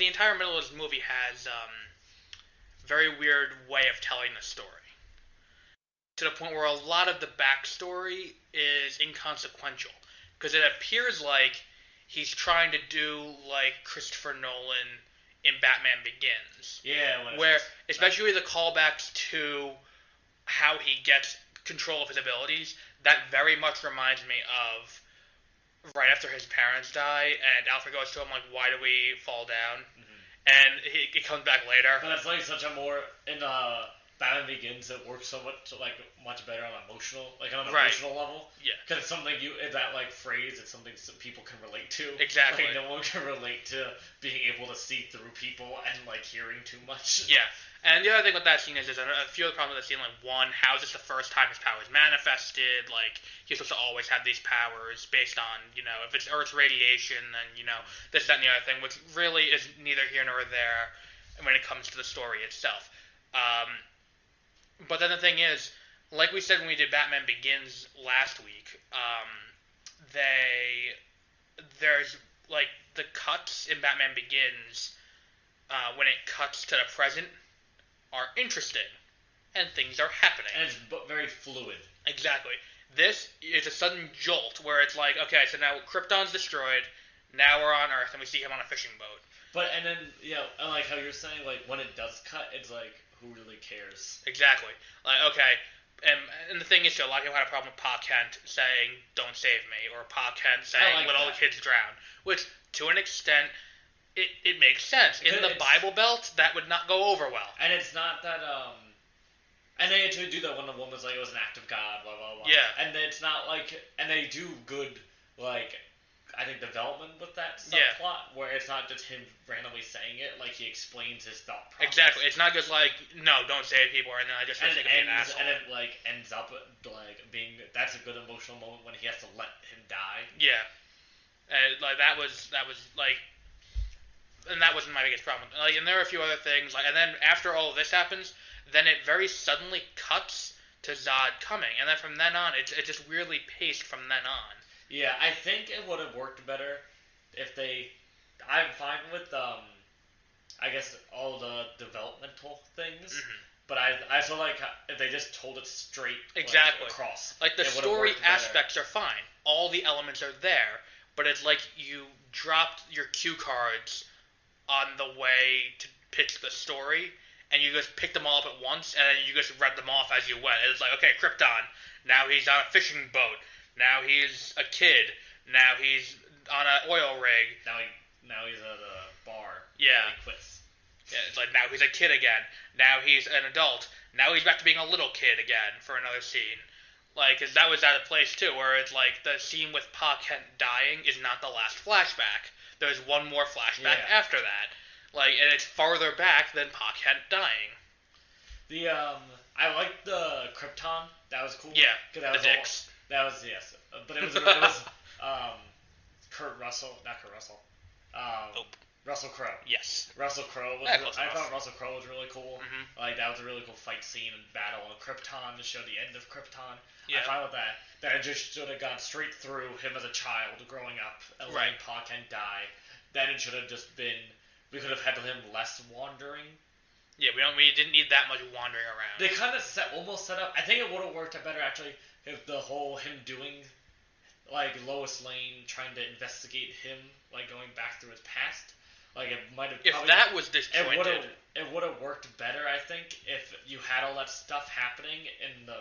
entire middle of this movie has very weird way of telling the story. To the point where a lot of the backstory is inconsequential. Because it appears like he's trying to do like Christopher Nolan in Batman Begins. Yeah. Especially the callbacks to how he gets control of his abilities, that very much reminds me of right after his parents die, and Alfred goes to him like, why do we fall down? Mm-hmm. And it comes back later. But it's like such a more... Batman Begins, it works so much better on an emotional level. Yeah. Because it's something that like phrase, it's something people can relate to. Exactly. Like, no one can relate to being able to see through people and like hearing too much. Yeah. And the other thing with that scene is there's a few other problems with that scene. Like, one, how is this the first time his powers manifested? Like, he's supposed to always have these powers based on, you know, if it's Earth's radiation, then, you know, this, that, and the other thing, which really is neither here nor there when it comes to the story itself. But then the thing is, like we said when we did Batman Begins last week, there's, like, the cuts in Batman Begins, when it cuts to the present, are interesting, and things are happening. And it's very fluid. Exactly. This is a sudden jolt, where it's like, okay, so now Krypton's destroyed, now we're on Earth, and we see him on a fishing boat. And then, I like how you're saying, like, when it does cut, it's like, who really cares? Exactly. Like, okay, and the thing is, too, a lot of people had a problem with Pa Kent saying, don't save me, or Pa Kent saying, let all the kids drown. Which, to an extent, it makes sense. In the Bible Belt, that would not go over well. And it's not that, and they actually do that when the woman's like, it was an act of God, blah, blah, blah. Yeah. And it's not like, and they do good, like, I think development with that subplot, where it's not just him randomly saying it, like he explains his thought process. Exactly. It's not just like, no, don't save people, and then I just think of being an asshole. And it like ends up like being, that's a good emotional moment when he has to let him die. Yeah. Like that was like, and that wasn't my biggest problem. Like, and there are a few other things. Like, and then after all of this happens, then it very suddenly cuts to Zod coming, and then from then on, it just weirdly paced from then on. Yeah, I think it would have worked better if they. I'm fine with I guess all the developmental things. Mm-hmm. But I feel like if they just told it straight exactly across. Like the story aspects are fine. All the elements are there, but it's like you dropped your cue cards on the way to pitch the story, and you just picked them all up at once, and then you just read them off as you went. And it's like, okay, Krypton, now he's on a fishing boat. Now he's a kid. Now he's on an oil rig. Now he's at a bar. Yeah. And he quits. Yeah, it's like now he's a kid again. Now he's an adult. Now he's back to being a little kid again for another scene. Like, cause that was at a place too, where it's like the scene with Pa Kent dying is not the last flashback. There's one more flashback after that. Like, and it's farther back than Pa Kent dying. I liked the Krypton. That was cool. Yeah, Cause that the was dicks. That was, yes. But it was Kurt Russell, not Kurt Russell. Russell Crowe. Yes. Russell Crowe was. I thought Russell Crowe was really cool. Mm-hmm. Like that was a really cool fight scene and battle on Krypton to show the end of Krypton. Yeah. I'm fine with that. That it just should have gone straight through him as a child growing up and letting Pa Kent die. Then it should have just been. We could have had him less wandering. Yeah, we didn't need that much wandering around. They kind of almost set up. I think it would have worked better actually if the whole him doing. Like Lois Lane trying to investigate him, like going back through his past. Like it might have. If that was disjointed, it would have worked better. I think if you had all that stuff happening in the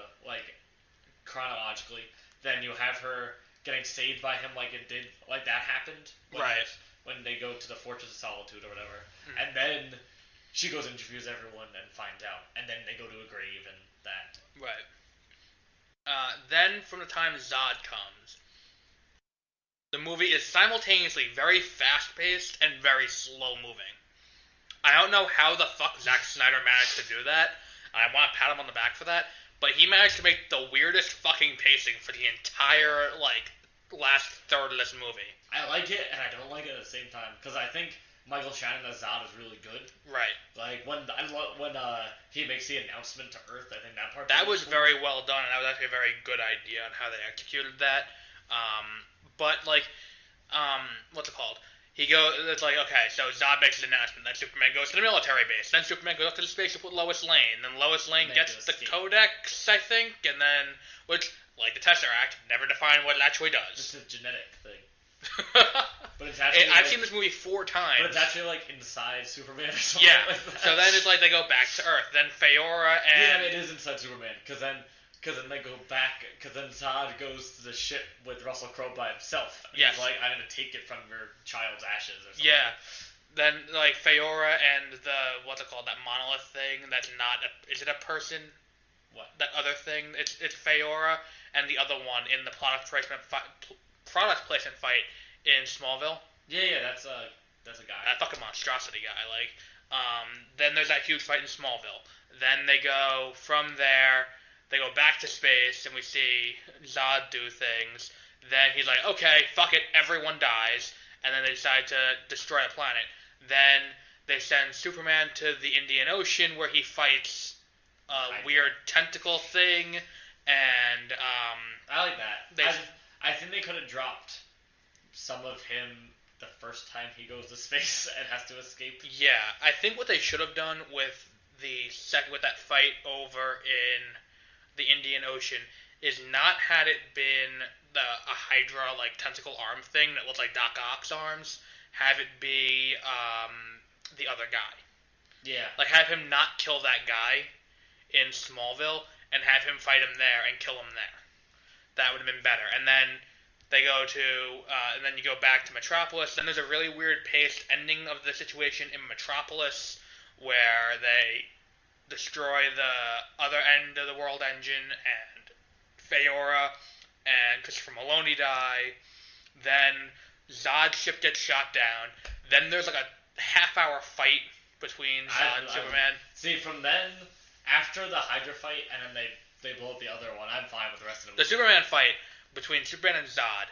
chronologically, then you have her getting saved by him, like it did, like that happened. When they go to the Fortress of Solitude or whatever, and then she goes and interviews everyone and finds out, and then they go to a grave and that. Right. Then from the time Zod comes. The movie is simultaneously very fast-paced and very slow-moving. I don't know how the fuck Zack Snyder managed to do that. I want to pat him on the back for that. But he managed to make the weirdest fucking pacing for the entire, last third of this movie. I like it, and I don't like it at the same time. Because I think Michael Shannon as Zod is really good. Right. Like, when he makes the announcement to Earth, I think that part... That was cool. Very well done, and that was actually a very good idea on how they executed that. But, what's it called? It's like, okay, so Zod makes his announcement, then Superman goes to the military base, then Superman goes up to the spaceship with Lois Lane, then Lois Lane gets the Codex, I think, and then, which, like the Tesseract, never defined what it actually does. It's a genetic thing. But it's actually I've seen this movie 4 times. But it's actually, inside Superman or something like that. So then it's like they go back to Earth, then Feora and... Yeah, it is inside Superman, because then they go back, because then Zod goes to the ship with Russell Crowe by himself. And he's like, I'm going to take it from your child's ashes or something. Yeah. Then, Feora and that monolith thing that's not is it a person? What? That other thing? It's Feora and the other one in the product placement fight in Smallville. Yeah, that's a guy. That fucking monstrosity guy, then there's that huge fight in Smallville. Then they go from there... They go back to space, and we see Zod do things. Then he's like, okay, fuck it, everyone dies. And then they decide to destroy a planet. Then they send Superman to the Indian Ocean, where he fights a weird tentacle thing. And, I like that. I think they could have dropped some of him the first time he goes to space and has to escape. Yeah, I think what they should have done with that fight over in... the Indian Ocean is not had it been a Hydra tentacle arm thing that looks like Doc Ock's arms, have it be the other guy. Yeah. Have him not kill that guy in Smallville and have him fight him there and kill him there. That would have been better. And then they go to and then you go back to Metropolis. Then there's a really weird paced ending of the situation in Metropolis where they destroy the other end of the world engine, and Feora and Christopher Maloney die. Then Zod's ship gets shot down. Then there's a half-hour fight between Zod and Superman. See, from then, after the Hydra fight, and then they blow up the other one, I'm fine with the rest of the movie. The Superman fight between Superman and Zod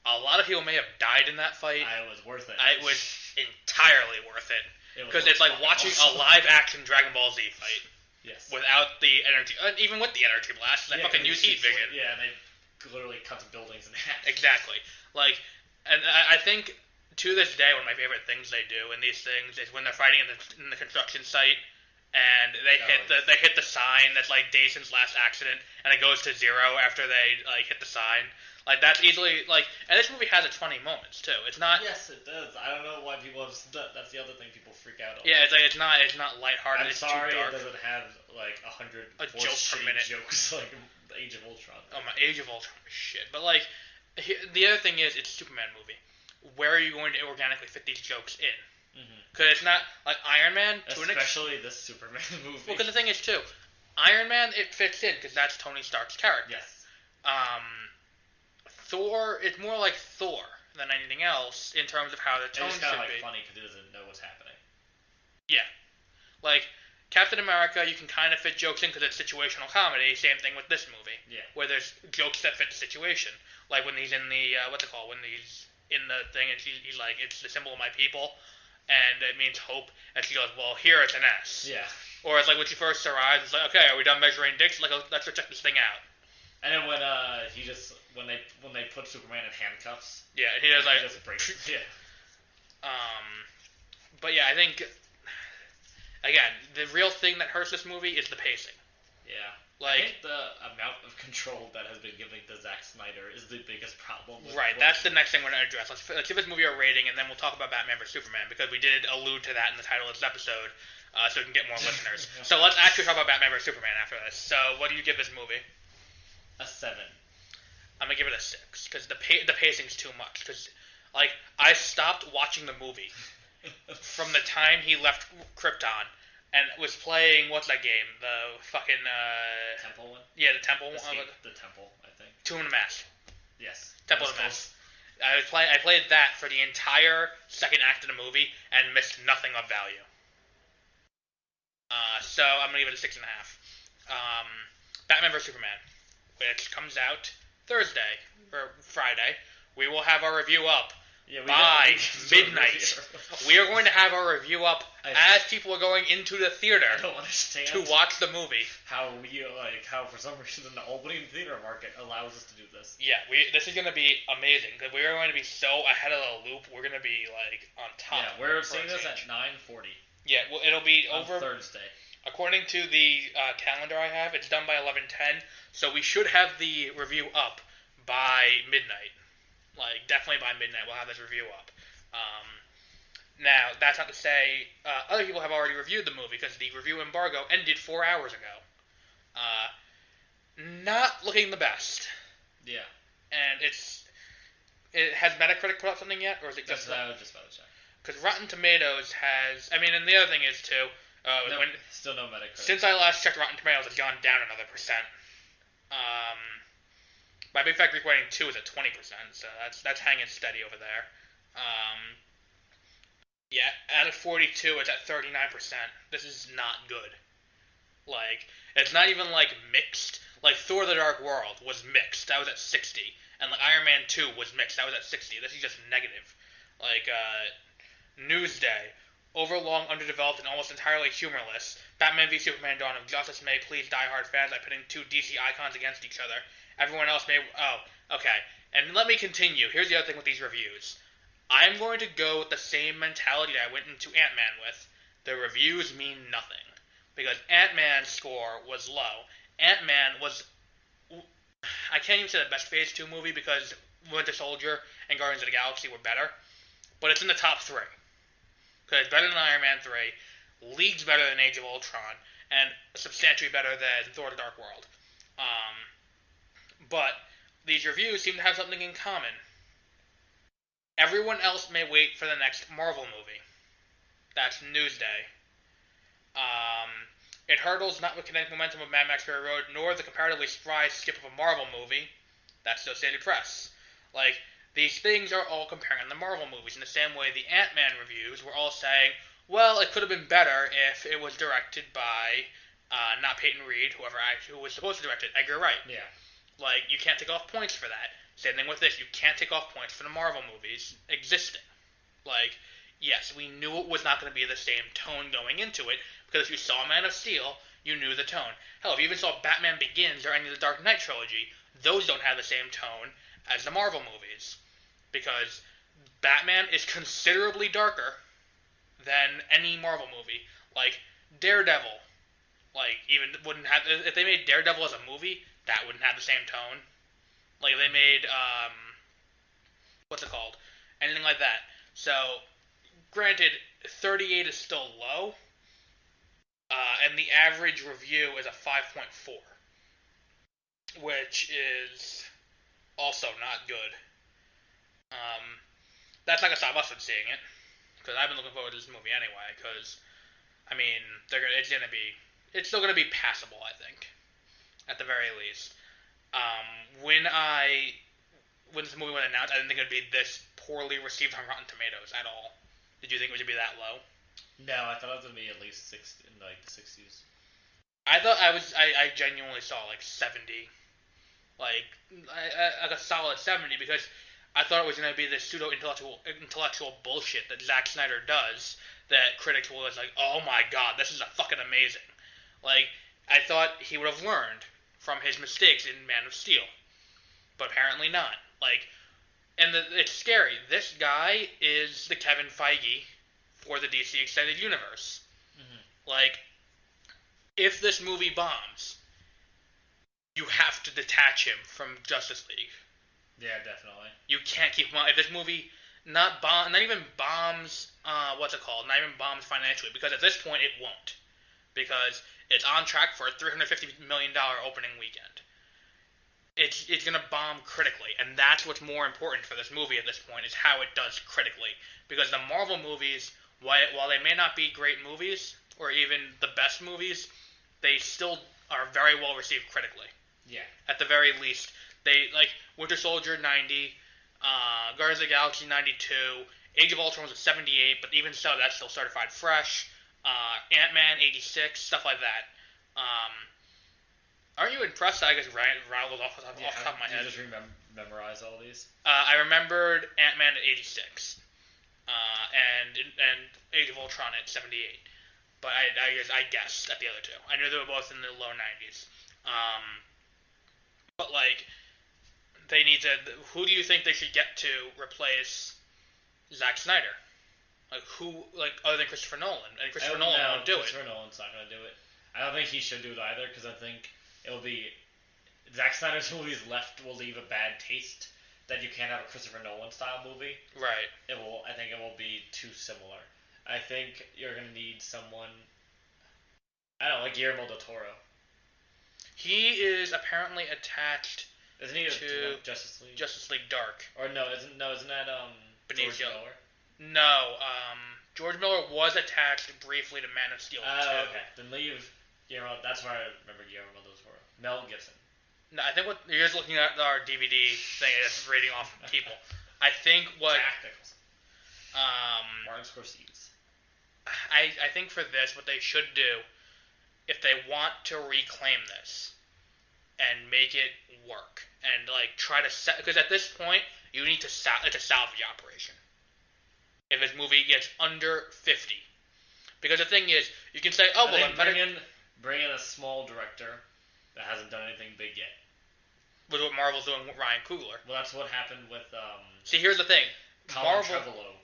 A lot of people may have died in that fight. It was worth it. It was entirely worth it. Because it's like watching a live-action Dragon Ball Z fight. Yes. Without the energy, even with the energy blast, they fucking use heat vision. Yeah, and they literally cut the buildings in half. Exactly. Like, and I think to this day, one of my favorite things they do in these things is when they're fighting in the construction site, and they hit the sign that's like Jason's last accident, and it goes to 0 after they like hit the sign. Like that's easily like, and this movie has its funny moments too. It's not. Yes, it does. I don't know why people have. That's the other thing people freak out on. Yeah, it's like it's not lighthearted. I'm it's sorry, too dark. It doesn't have like 100 jokes per minute jokes like the Age of Ultron. Oh my, Age of Ultron is shit. But like, the other thing is, it's a Superman movie. Where are you going to organically fit these jokes in? Because it's not like Iron Man. Especially this Superman movie. Well, because the thing is too, Iron Man it fits in because that's Tony Stark's character. Yes. Thor, it's more like Thor than anything else in terms of how the tone should be. It's kind of funny because he doesn't know what's happening. Yeah. Like, Captain America, you can kind of fit jokes in because it's situational comedy. Same thing with this movie. Yeah. Where there's jokes that fit the situation. Like when he's in the, when he's in the thing and he's like, it's the symbol of my people, and it means hope, and she goes, well, here it's an S. Yeah. Or it's like when she first arrives, it's like, okay, are we done measuring dicks? Like, let's go check this thing out. And then when when they put Superman in handcuffs, yeah, he does like just breaks. Yeah. But yeah, I think again the real thing that hurts this movie is the pacing. Yeah. Like, I think the amount of control that has been given to Zack Snyder is the biggest problem. Right. That's the next thing we're gonna address. Let's give this movie a rating, and then we'll talk about Batman vs Superman because we did allude to that in the title of this episode, so we can get more listeners. So let's actually talk about Batman vs Superman after this. So what do you give this movie? A 7. I'm gonna give it a 6 because the pacing's too much. Because like I stopped watching the movie from the time he left Krypton and was playing what's that game? The fucking Temple one. Yeah, the Temple one. The Temple, I think. Tomb of the Mask. Yes. Temple of the Mask. I played that for the entire second act of the movie and missed nothing of value. So I'm gonna give it a 6.5. Batman vs Superman, which comes out Thursday or Friday. We will have our review up by midnight. We are going to have our review up as people are going into the theater I don't understand to watch the movie. How for some reason the opening theater market allows us to do this. Yeah, this is going to be amazing because we are going to be so ahead of the loop. We're going to be like on top. Yeah, we're seeing this at 9:40. Yeah, well, it'll be on over Thursday. According to the calendar I have, it's done by 11:10, so we should have the review up by midnight. Like, definitely by midnight we'll have this review up. Now, that's not to say other people have already reviewed the movie, because the review embargo ended 4 hours ago. Not looking the best. Yeah. And has Metacritic put out something yet, or is it just... I was just about to check. Because Rotten Tomatoes has... I mean, and the other thing is, too... still no Metacritic. Since I last checked Rotten Tomatoes, it's gone down another percent. My Big Fat Greek Wedding 2 is at 20%, so that's hanging steady over there. Yeah, out of 42, it's at 39%. This is not good. Like, it's not even, like, mixed. Like, Thor the Dark World was mixed. That was at 60. And, like, Iron Man 2 was mixed. That was at 60. This is just negative. Like, Newsday. Overlong, underdeveloped, and almost entirely humorless. Batman v Superman Dawn of Justice may please die-hard fans by pitting two DC icons against each other. Everyone else may... Oh, okay. And let me continue. Here's the other thing with these reviews. I'm going to go with the same mentality that I went into Ant-Man with. The reviews mean nothing. Because Ant-Man's score was low. Ant-Man was... I can't even say the best Phase 2 movie because Winter Soldier and Guardians of the Galaxy were better. But it's in the top 3. Because it's better than Iron Man 3, leagues better than Age of Ultron, and substantially better than Thor the Dark World. But these reviews seem to have something in common. Everyone else may wait for the next Marvel movie. That's Newsday. It hurdles not with kinetic momentum of Mad Max Fury Road, nor the comparatively spry skip of a Marvel movie. That's Associated Press. Like, these things are all comparing the Marvel movies in the same way the Ant-Man reviews were all saying, well, it could have been better if it was directed by, not Peyton Reed, who was supposed to direct it, Edgar Wright. Yeah. Like, you can't take off points for that. Same thing with this. You can't take off points for the Marvel movies existing. Like, yes, we knew it was not going to be the same tone going into it, because if you saw Man of Steel, you knew the tone. Hell, if you even saw Batman Begins or any of the Dark Knight trilogy, those don't have the same tone as the Marvel movies. Because Batman is considerably darker than any Marvel movie. Like, Daredevil, like, even wouldn't have, if they made Daredevil as a movie, that wouldn't have the same tone. Like, they made, what's it called? Anything like that. So, granted, 38 is still low, and the average review is a 5.4, which is also not good. That's not gonna stop us from seeing it, because I've been looking forward to this movie anyway. Because, I mean, it's still gonna be passable, I think, at the very least. When this movie was announced, I didn't think it would be this poorly received on Rotten Tomatoes at all. Did you think it would be that low? No, I thought it was gonna be at least in like the 60s. I thought I genuinely saw like 70, like a solid 70, because I thought it was gonna be this pseudo intellectual bullshit that Zack Snyder does, that critics was like, oh my god, this is fucking amazing. Like, I thought he would have learned from his mistakes in Man of Steel, but apparently not. Like, and it's scary. This guy is the Kevin Feige for the DC Extended Universe. Mm-hmm. Like, if this movie bombs, you have to detach him from Justice League. Yeah, definitely. You can't keep him on. If this movie not even bombs, not even bombs financially, because at this point it won't. Because it's on track for a $350 million opening weekend. It's going to bomb critically, and that's what's more important for this movie at this point, is how it does critically. Because the Marvel movies, while they may not be great movies, or even the best movies, they still are very well received critically. Yeah. At the very least, they, like, Winter Soldier 90, Guardians of the Galaxy 92, Age of Ultron was a 78, but even so, that's still certified fresh. Ant-Man 86, stuff like that. Aren't you impressed that I just rattled off the top of my head? You just memorize all these? I remembered Ant-Man at 86, and Age of Ultron at 78. But I guessed at the other two. I knew they were both in the low 90s. But, like, they need to... Who do you think they should get to replace Zack Snyder? Like, who, like, other than Christopher Nolan? And Christopher Nolan won't do it. Christopher Nolan's not going to do it. I don't think he should do it either, because I think it'll be... Zack Snyder's movies will leave a bad taste that you can't have a Christopher Nolan-style movie. Right. I think it will be too similar. I think you're going to need someone... I don't know, like Guillermo del Toro. He is apparently attached isn't he to Justice League? Justice League Dark. Or isn't that Benicio. George Miller? No, George Miller was attached briefly to Man of Steel 2. Oh, okay. Then leave Guillermo. That's where I remember Guillermo del Toro. Mel Gibson. No, I think what you're just looking at our DVD thing and just reading off people. I think what Tactics. Martin Scorsese. I think for this, what they should do, if they want to reclaim this and make it work, and like try to because at this point you need to it's a salvage operation. If this movie gets under 50, because the thing is, you can say, oh well, bring in a small director that hasn't done anything big yet. With what Marvel's doing with Ryan Coogler. Well, that's what happened with. See, here's the thing. Colin Trevorrow.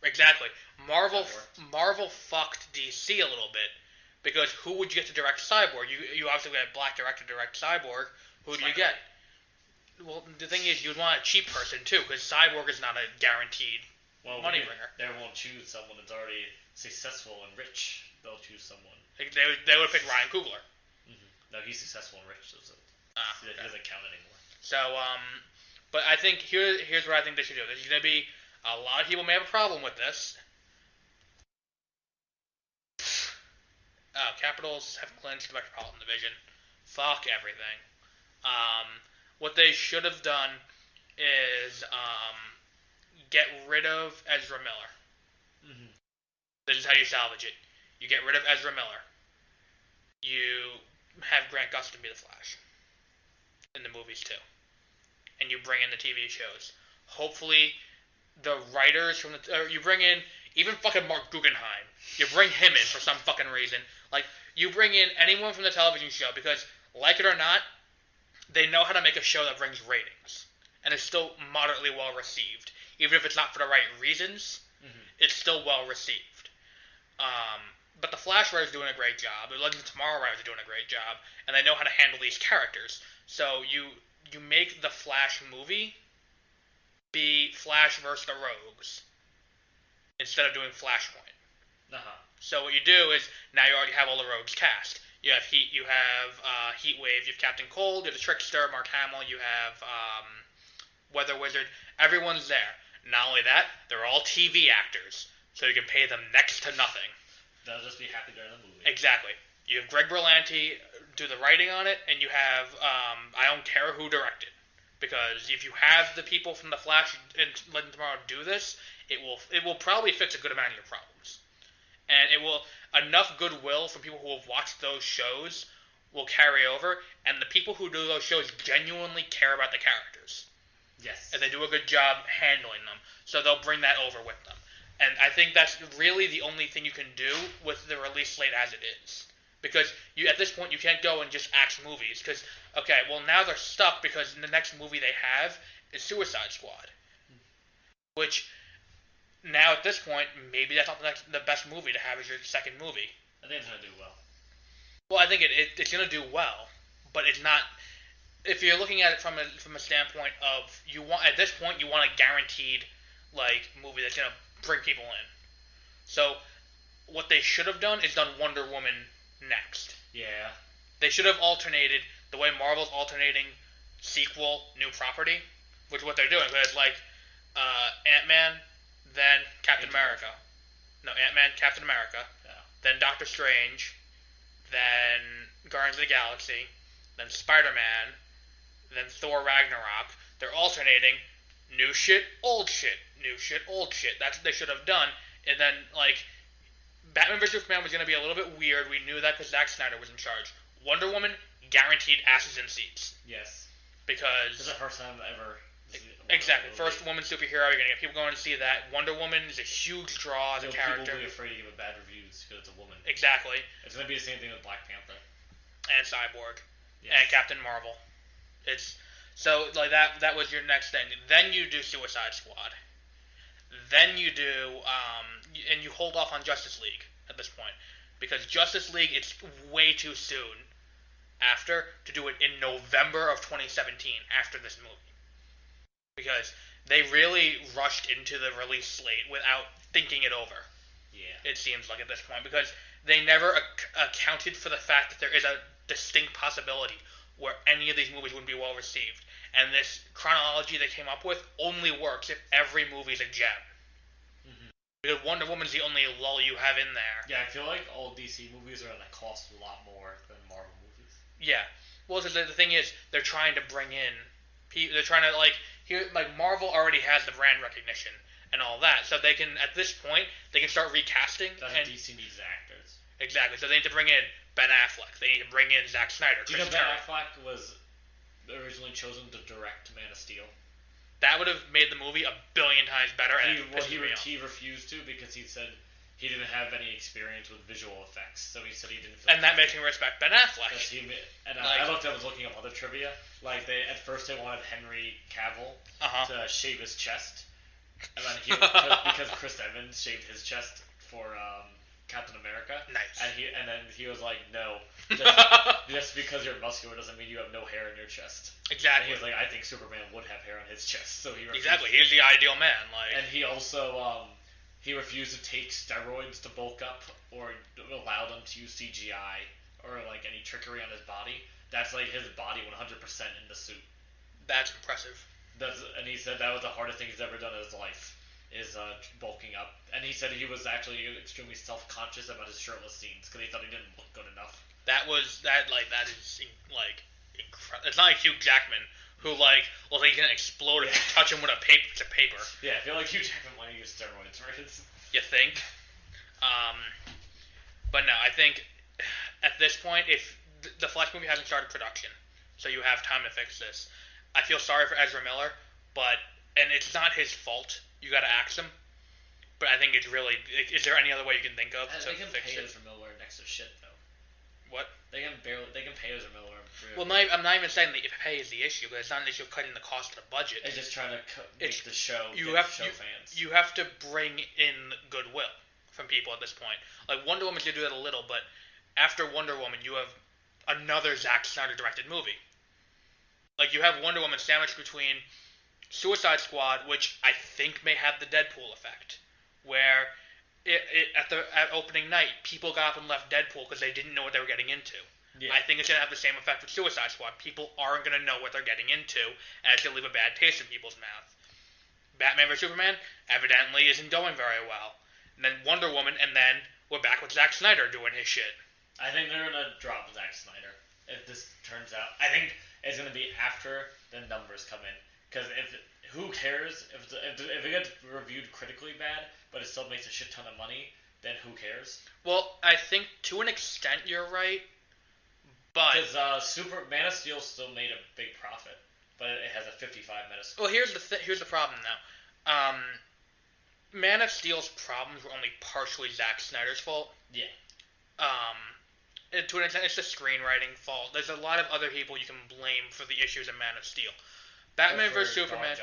Exactly. Marvel fucked DC a little bit, because who would you get to direct Cyborg? You obviously got a black director to direct Cyborg. Who do you get? Well, the thing is, you'd want a cheap person too, because Cyborg is not a guaranteed money bringer. They won't choose someone that's already successful and rich. They'll choose someone. They would pick Ryan Coogler. Mm-hmm. No, he's successful and rich, so okay. He doesn't count anymore. So, but I think here's what I think they should do. There's going to be a lot of people may have a problem with this. Capitals have clinched the Metropolitan Division. Fuck everything. What they should have done is get rid of Ezra Miller. Mm-hmm. This is how you salvage it. You get rid of Ezra Miller. You have Grant Gustin be the Flash in the movies too. and you bring in the TV shows. Hopefully, the writers from you bring in even fucking Mark Guggenheim. You bring him in for some fucking reason. Like, you bring in anyone from the television show because, like it or not, they know how to make a show that brings ratings and is still moderately well received. Even if it's not for the right reasons, it's still well received. But the Flash writers are doing a great job. The Legends of Tomorrow writers are doing a great job, and they know how to handle these characters. So you make the Flash movie be Flash versus the Rogues instead of doing Flashpoint. So what you do is now you already have all the Rogues cast. You have Heatwave, you have Captain Cold, you have the Trickster, Mark Hamill, you have Weather Wizard. Everyone's there. Not only that, they're all TV actors, so you can pay them next to nothing. They'll just be happy during the movie. Exactly. You have Greg Berlanti do the writing on it, and you have I don't care who directed, because if you have the people from the Flash and Legend Tomorrow do this, it will probably fix a good amount of your problems, and it will enough goodwill from people who have watched those shows will carry over, and the people who do those shows genuinely care about the characters. Yes. And they do a good job handling them, so they'll bring that over with them. And I think that's really the only thing you can do with the release slate as it is. Because at this point, you can't go and just axe movies. Because, okay, well, now they're stuck because the next movie they have is Suicide Squad. Which, now at this point, maybe that's not the best movie to have as your second movie. I think it's going to do well. Well, I think it's going to do well, but it's not... If you're looking at it from a standpoint of at this point you want a guaranteed movie that's gonna bring people in. So what they should have done is done Wonder Woman next. Yeah. They should have alternated the way Marvel's alternating sequel, new property, which is what they're doing. It's like Ant-Man, then Captain America. No, Ant-Man, Captain America. Yeah. Then Doctor Strange, then Guardians of the Galaxy, then Spider-Man, then Thor Ragnarok. They're alternating new shit, old shit, new shit, old shit. That's what they should have done. And then, Batman vs. Superman was going to be a little bit weird. We knew that because Zack Snyder was in charge. Wonder Woman, guaranteed asses in seats. Yes. Because... It's the first time ever. Exactly. First woman superhero. You're going to get people going to see that. Wonder Woman is a huge draw as a character. People will be afraid to give it bad reviews because it's a woman. Exactly. It's going to be the same thing with Black Panther. And Cyborg. Yes. And Captain Marvel. That was your next thing. Then you do Suicide Squad. Then you do and you hold off on Justice League at this point, because Justice League, it's way too soon after to do it in November of 2017 after this movie, because they really rushed into the release slate without thinking it over. Yeah. It seems like at this point, because they never accounted for the fact that there is a distinct possibility where any of these movies wouldn't be well received. And this chronology they came up with only works if every movie's a gem. Mm-hmm. Because Wonder Woman's the only lull you have in there. Yeah, I feel like all DC movies are going to cost a lot more than Marvel movies. Yeah. Well, the thing is, they're trying to bring in... They're trying to, Marvel already has the brand recognition and all that. So they can, at this point, they can start recasting. DC needs actors. Exactly. So they need to bring in Ben Affleck. They need to bring in Zack Snyder. Do you know Ben Affleck was originally chosen to direct Man of Steel? That would have made the movie a billion times better. He refused to because he said he didn't have any experience with visual effects, so he said he didn't feel... And that makes me respect Ben Affleck. I was looking up other trivia. At first they wanted Henry Cavill to shave his chest, and then because Chris Evans shaved his chest for Captain America. Nice. And then he was like, no, just because you're muscular doesn't mean you have no hair in your chest. Exactly. And he was like, I think Superman would have hair on his chest, so he refused. Exactly. He's the ideal man. And he also he refused to take steroids to bulk up or allow them to use CGI or any trickery on his body. That's his body 100% in the suit. That's impressive. And he said that was the hardest thing he's ever done in his life. Is bulking up, and he said he was actually extremely self-conscious about his shirtless scenes because he thought he didn't look good enough. That is incredible. It's not like Hugh Jackman who he can explode if you touch him with a paper. Yeah, I feel like Hugh Jackman might use steroids for his. You think? But no, I think at this point, if the Flash movie hasn't started production, so you have time to fix this. I feel sorry for Ezra Miller, and it's not his fault. You got to axe him. But I think it's really. Is there any other way you can think of to fix it? They can pay Ezra Miller next to shit though. What? They can pay Ezra Miller. Well, I'm not even saying that pay is the issue, but it's not an issue of cutting the cost of the budget. It's just trying to make the show. Fans. You have to bring in goodwill from people at this point. Like Wonder Woman did do that a little, but after Wonder Woman, you have another Zack Snyder directed movie. Like you have Wonder Woman sandwiched between Suicide Squad, which I think may have the Deadpool effect, where at opening night, people got up and left Deadpool because they didn't know what they were getting into. Yeah. I think it's going to have the same effect with Suicide Squad. People aren't going to know what they're getting into, and it's going to leave a bad taste in people's mouth. Batman vs. Superman evidently isn't going very well. And then Wonder Woman, and then we're back with Zack Snyder doing his shit. I think they're going to drop Zack Snyder if this turns out. I think it's going to be after the numbers come in. Because who cares if it gets reviewed critically bad, but it still makes a shit ton of money, then who cares? Well, I think to an extent you're right, but because Man of Steel still made a big profit, but it has a 55 Metascore. Well, here's the problem now. Man of Steel's problems were only partially Zack Snyder's fault. Yeah. To an extent, it's the screenwriting fault. There's a lot of other people you can blame for the issues in Man of Steel. Batman vs. Superman.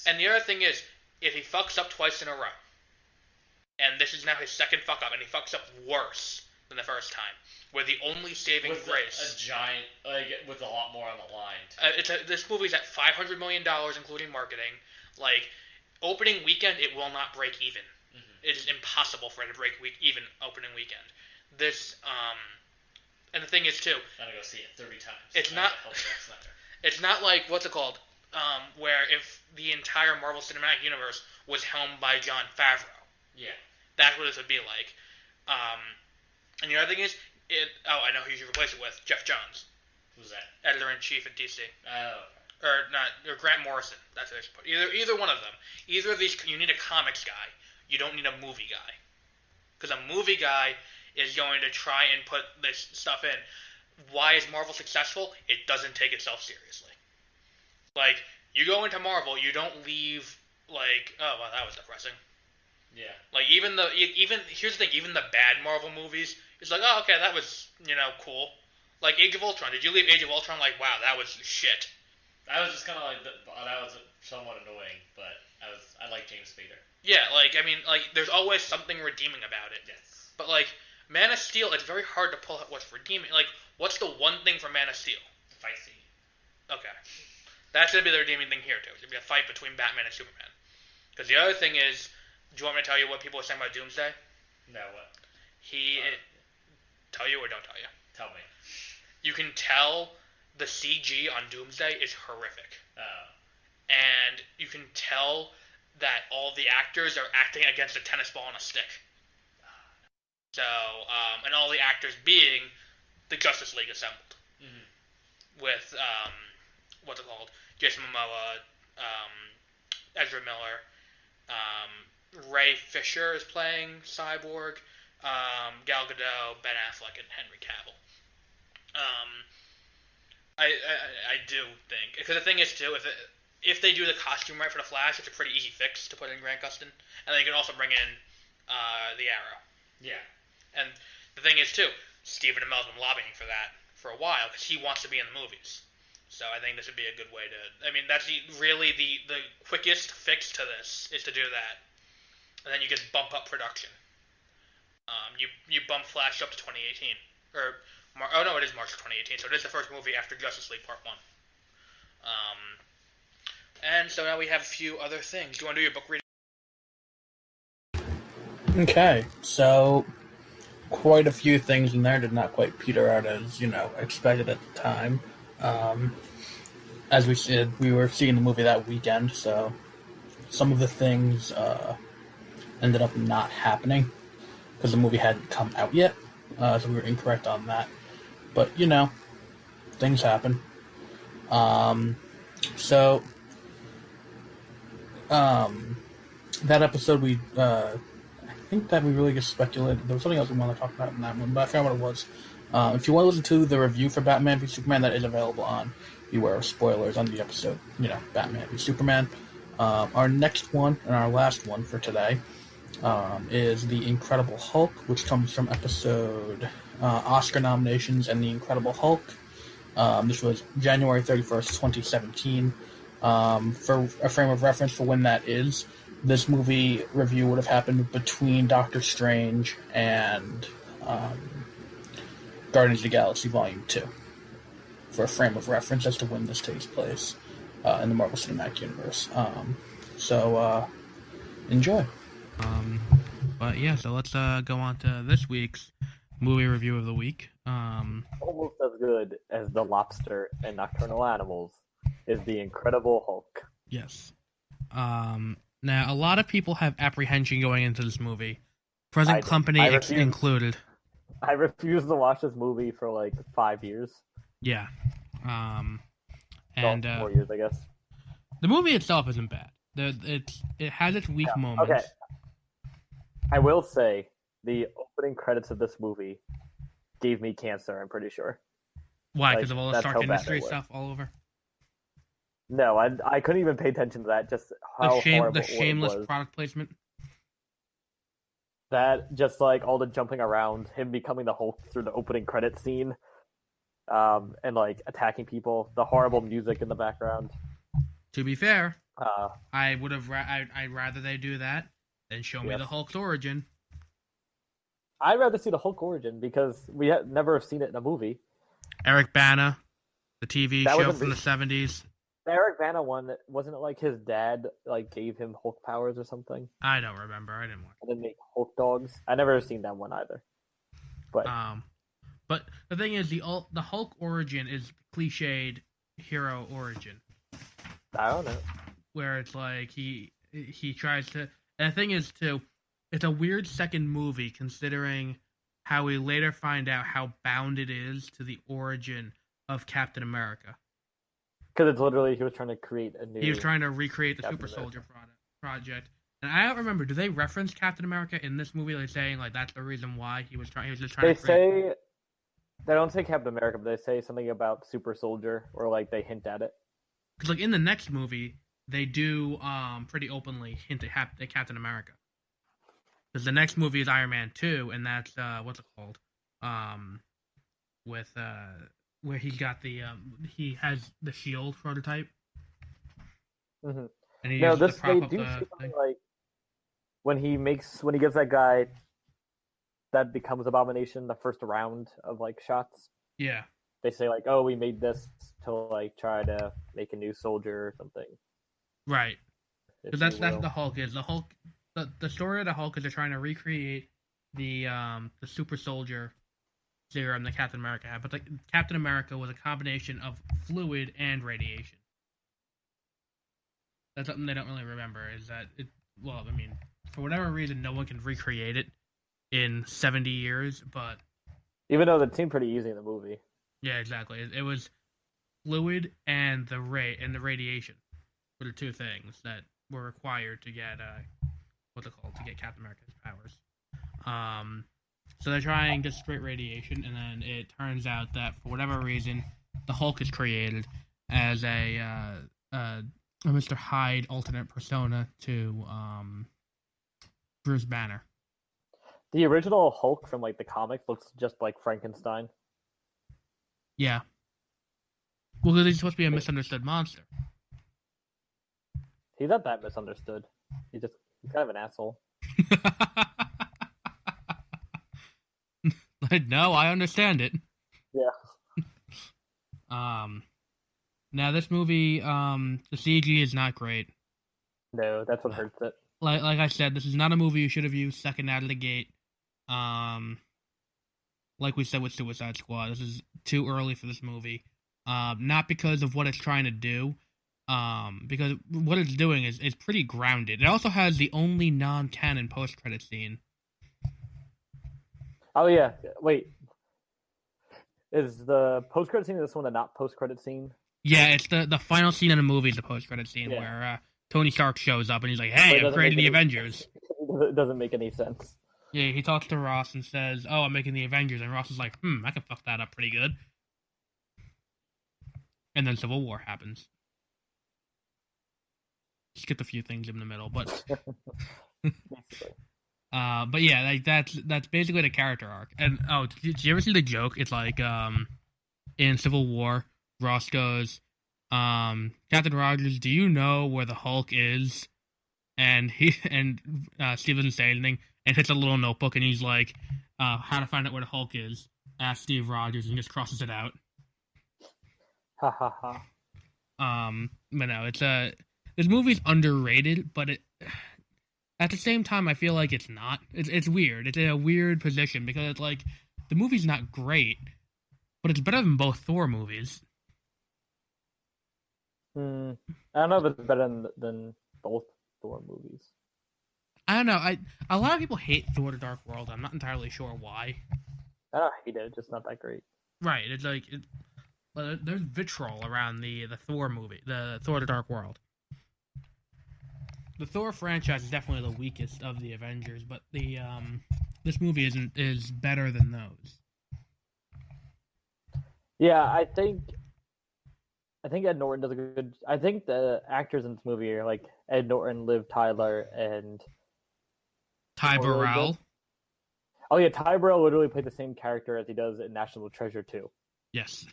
And the other thing is, if he fucks up twice in a row, and this is now his second fuck up, and he fucks up worse than the first time, where the only saving grace... a giant... with a lot more on the line. This movie's at $500 million, including marketing. Like, opening weekend, it will not break even. Mm-hmm. It is impossible for it to break even opening weekend. And the thing is, too... I'm gonna go see it 30 times. It's not like, what's it called? Where if the entire Marvel Cinematic Universe was helmed by Jon Favreau. Yeah. That's what this would be like. And the other thing is, I know who you should replace it with, Jeff Johns. Who's that? Editor-in-Chief at DC. Oh. Or Grant Morrison. That's what they should put. Either one of them. Either of these, you need a comics guy. You don't need a movie guy. Because a movie guy is going to try and put this stuff in. Why is Marvel successful? It doesn't take itself seriously. Like, you go into Marvel, you don't leave, like, oh, well, that was depressing. Yeah. Like, here's the thing, even the bad Marvel movies, it's like, oh, okay, that was, cool. Like, Age of Ultron, did you leave Age of Ultron like, wow, that was shit? I was just kind of like, that was somewhat annoying, but I like James Spader. Yeah, there's always something redeeming about it. Yes. But, like, Man of Steel, it's very hard to pull out what's redeeming. Like, what's the one thing for Man of Steel? The fight scene. Okay. That's going to be the redeeming thing here, too. It's going to be a fight between Batman and Superman. Because the other thing is, do you want me to tell you what people are saying about Doomsday? No, what? Tell you or don't tell you? Tell me. You can tell the CG on Doomsday is horrific. Oh. And you can tell that all the actors are acting against a tennis ball and a stick. So, and all the actors being the Justice League assembled. Mm-hmm. With, what's it called? Jason Momoa, Ezra Miller, Ray Fisher is playing Cyborg, Gal Gadot, Ben Affleck, and Henry Cavill. I do think, because the thing is too, if they do the costume right for the Flash, it's a pretty easy fix to put in Grant Gustin, and then you can also bring in the Arrow. Yeah. And the thing is too, Stephen Amell's been lobbying for that for a while because he wants to be in the movies. So I think this would be a good way to... that's really the quickest fix to this is to do that. And then you just bump up production. You bump Flash up to 2018. It is March of 2018, so it is the first movie after Justice League Part 1. And so now we have a few other things. Do you want to do your book reading? Okay, so quite a few things in there did not quite peter out as, expected at the time. As we said, we were seeing the movie that weekend, so some of the things ended up not happening because the movie hadn't come out yet, so we were incorrect on that. But, things happen. That episode I think that we really just speculated. There was something else we wanted to talk about in that one, but I forgot what it was. If you want to listen to the review for Batman v Superman, that is available on beware of spoilers on the episode, Batman v Superman. Our next one and our last one for today is The Incredible Hulk, which comes from episode Oscar nominations and The Incredible Hulk. This was January 31st, 2017. For a frame of reference for when that is, this movie review would have happened between Doctor Strange and Guardians of the Galaxy Volume 2. For a frame of reference as to when this takes place in the Marvel Cinematic Universe. So enjoy. But yeah, so let's go on to this week's movie review of the week. Almost as good as The Lobster and Nocturnal Animals is The Incredible Hulk. Yes. Now, a lot of people have apprehension going into this movie. Present company included. I refused to watch this movie for like 5 years. Yeah. And 4 years, I guess. The movie itself isn't bad. It has its weak moments. Okay. I will say, the opening credits of this movie gave me cancer, I'm pretty sure. Why? Because of all the Stark Industries stuff all over? No, I couldn't even pay attention to that, just how horrible the shameless product placement? That, just like all the jumping around, him becoming the Hulk through the opening credit scene, and like attacking people, the horrible music in the background. To be fair, I'd rather they do that than show me the Hulk's origin. I'd rather see the Hulk origin because we never have seen it in a movie. Eric Bana, the TV show from the 70s. The Eric Bana one, wasn't it like his dad like gave him Hulk powers or something? I don't remember. I didn't watch it. And then make Hulk dogs. I never seen that one either. But the thing is, the Hulk origin is cliched hero origin. I don't know. Where it's like he tries to, and the thing is too, it's a weird second movie considering how we later find out how bound it is to the origin of Captain America. Because it's literally, he was trying to create a new... He was trying to recreate the Super Soldier project. And I don't remember, do they reference Captain America in this movie? Like saying, like, that's the reason why he was just trying to create... They don't say Captain America, but they say something about Super Soldier, or, like, they hint at it. Because, like, in the next movie, they do pretty openly hint at Captain America. Because the next movie is Iron Man 2, and that's, what's it called? Where he got he has the shield prototype. Mm-hmm. And he uses they do the something like when he gives that guy that becomes Abomination the first round of like shots. Yeah. They say like, oh, we made this to like try to make a new soldier or something. Right. Because that's the Hulk is. The Hulk the story of the Hulk is they're trying to recreate the super soldier serum that Captain America had, but Captain America was a combination of fluid and radiation. That's something they don't really remember, is that for whatever reason, no one can recreate it in 70 years, but... Even though that seemed pretty easy in the movie. Yeah, exactly. It was fluid and the radiation were the two things that were required to get, to get Captain America's powers. So they're trying just straight radiation, and then it turns out that for whatever reason, the Hulk is created as a Mr. Hyde alternate persona to Bruce Banner. The original Hulk from like the comics looks just like Frankenstein. Yeah. Well, because he's supposed to be a misunderstood monster. He's not that misunderstood. He's kind of an asshole. No, I understand it. Yeah. Now this movie, the CG is not great. No, that's what hurts it. Like I said, this is not a movie you should have used second out of the gate. Like we said with Suicide Squad, this is too early for this movie. Not because of what it's trying to do, because what it's doing is pretty grounded. It also has the only non-canon post-credit scene. Oh yeah, wait. Is the post-credit scene this one the not post-credit scene? Yeah, it's the final scene of the movie is the post-credit scene where Tony Stark shows up and he's like, "Hey, I'm creating the Avengers." It doesn't make any sense. Yeah, he talks to Ross and says, "Oh, I'm making the Avengers," and Ross is like, "I can fuck that up pretty good." and then Civil War happens. Skipped a few things in the middle, but but yeah, like that's basically the character arc. And did you ever see the joke? It's like in Civil War, Ross goes, Captain Rogers, do you know where the Hulk is? And Steve doesn't say anything, and hits a little notebook, and he's like, how to find out where the Hulk is? Ask Steve Rogers, and just crosses it out. Ha ha ha. But no, it's this movie's underrated, but at the same time, I feel like it's not. It's weird. It's in a weird position because it's like the movie's not great, but it's better than both Thor movies. I don't know if it's better than both Thor movies. I don't know. A lot of people hate Thor: The Dark World. I'm not entirely sure why. I don't hate it. It's just not that great. Right. It's like there's vitriol around the Thor movie, the Thor: The Dark World. The Thor franchise is definitely the weakest of the Avengers, but the this movie is better than those. Yeah, I think Ed Norton does a good. I think the actors in this movie are like Ed Norton, Liv Tyler, and Ty Burrell. Oh yeah, Ty Burrell literally played the same character as he does in National Treasure 2. Yes.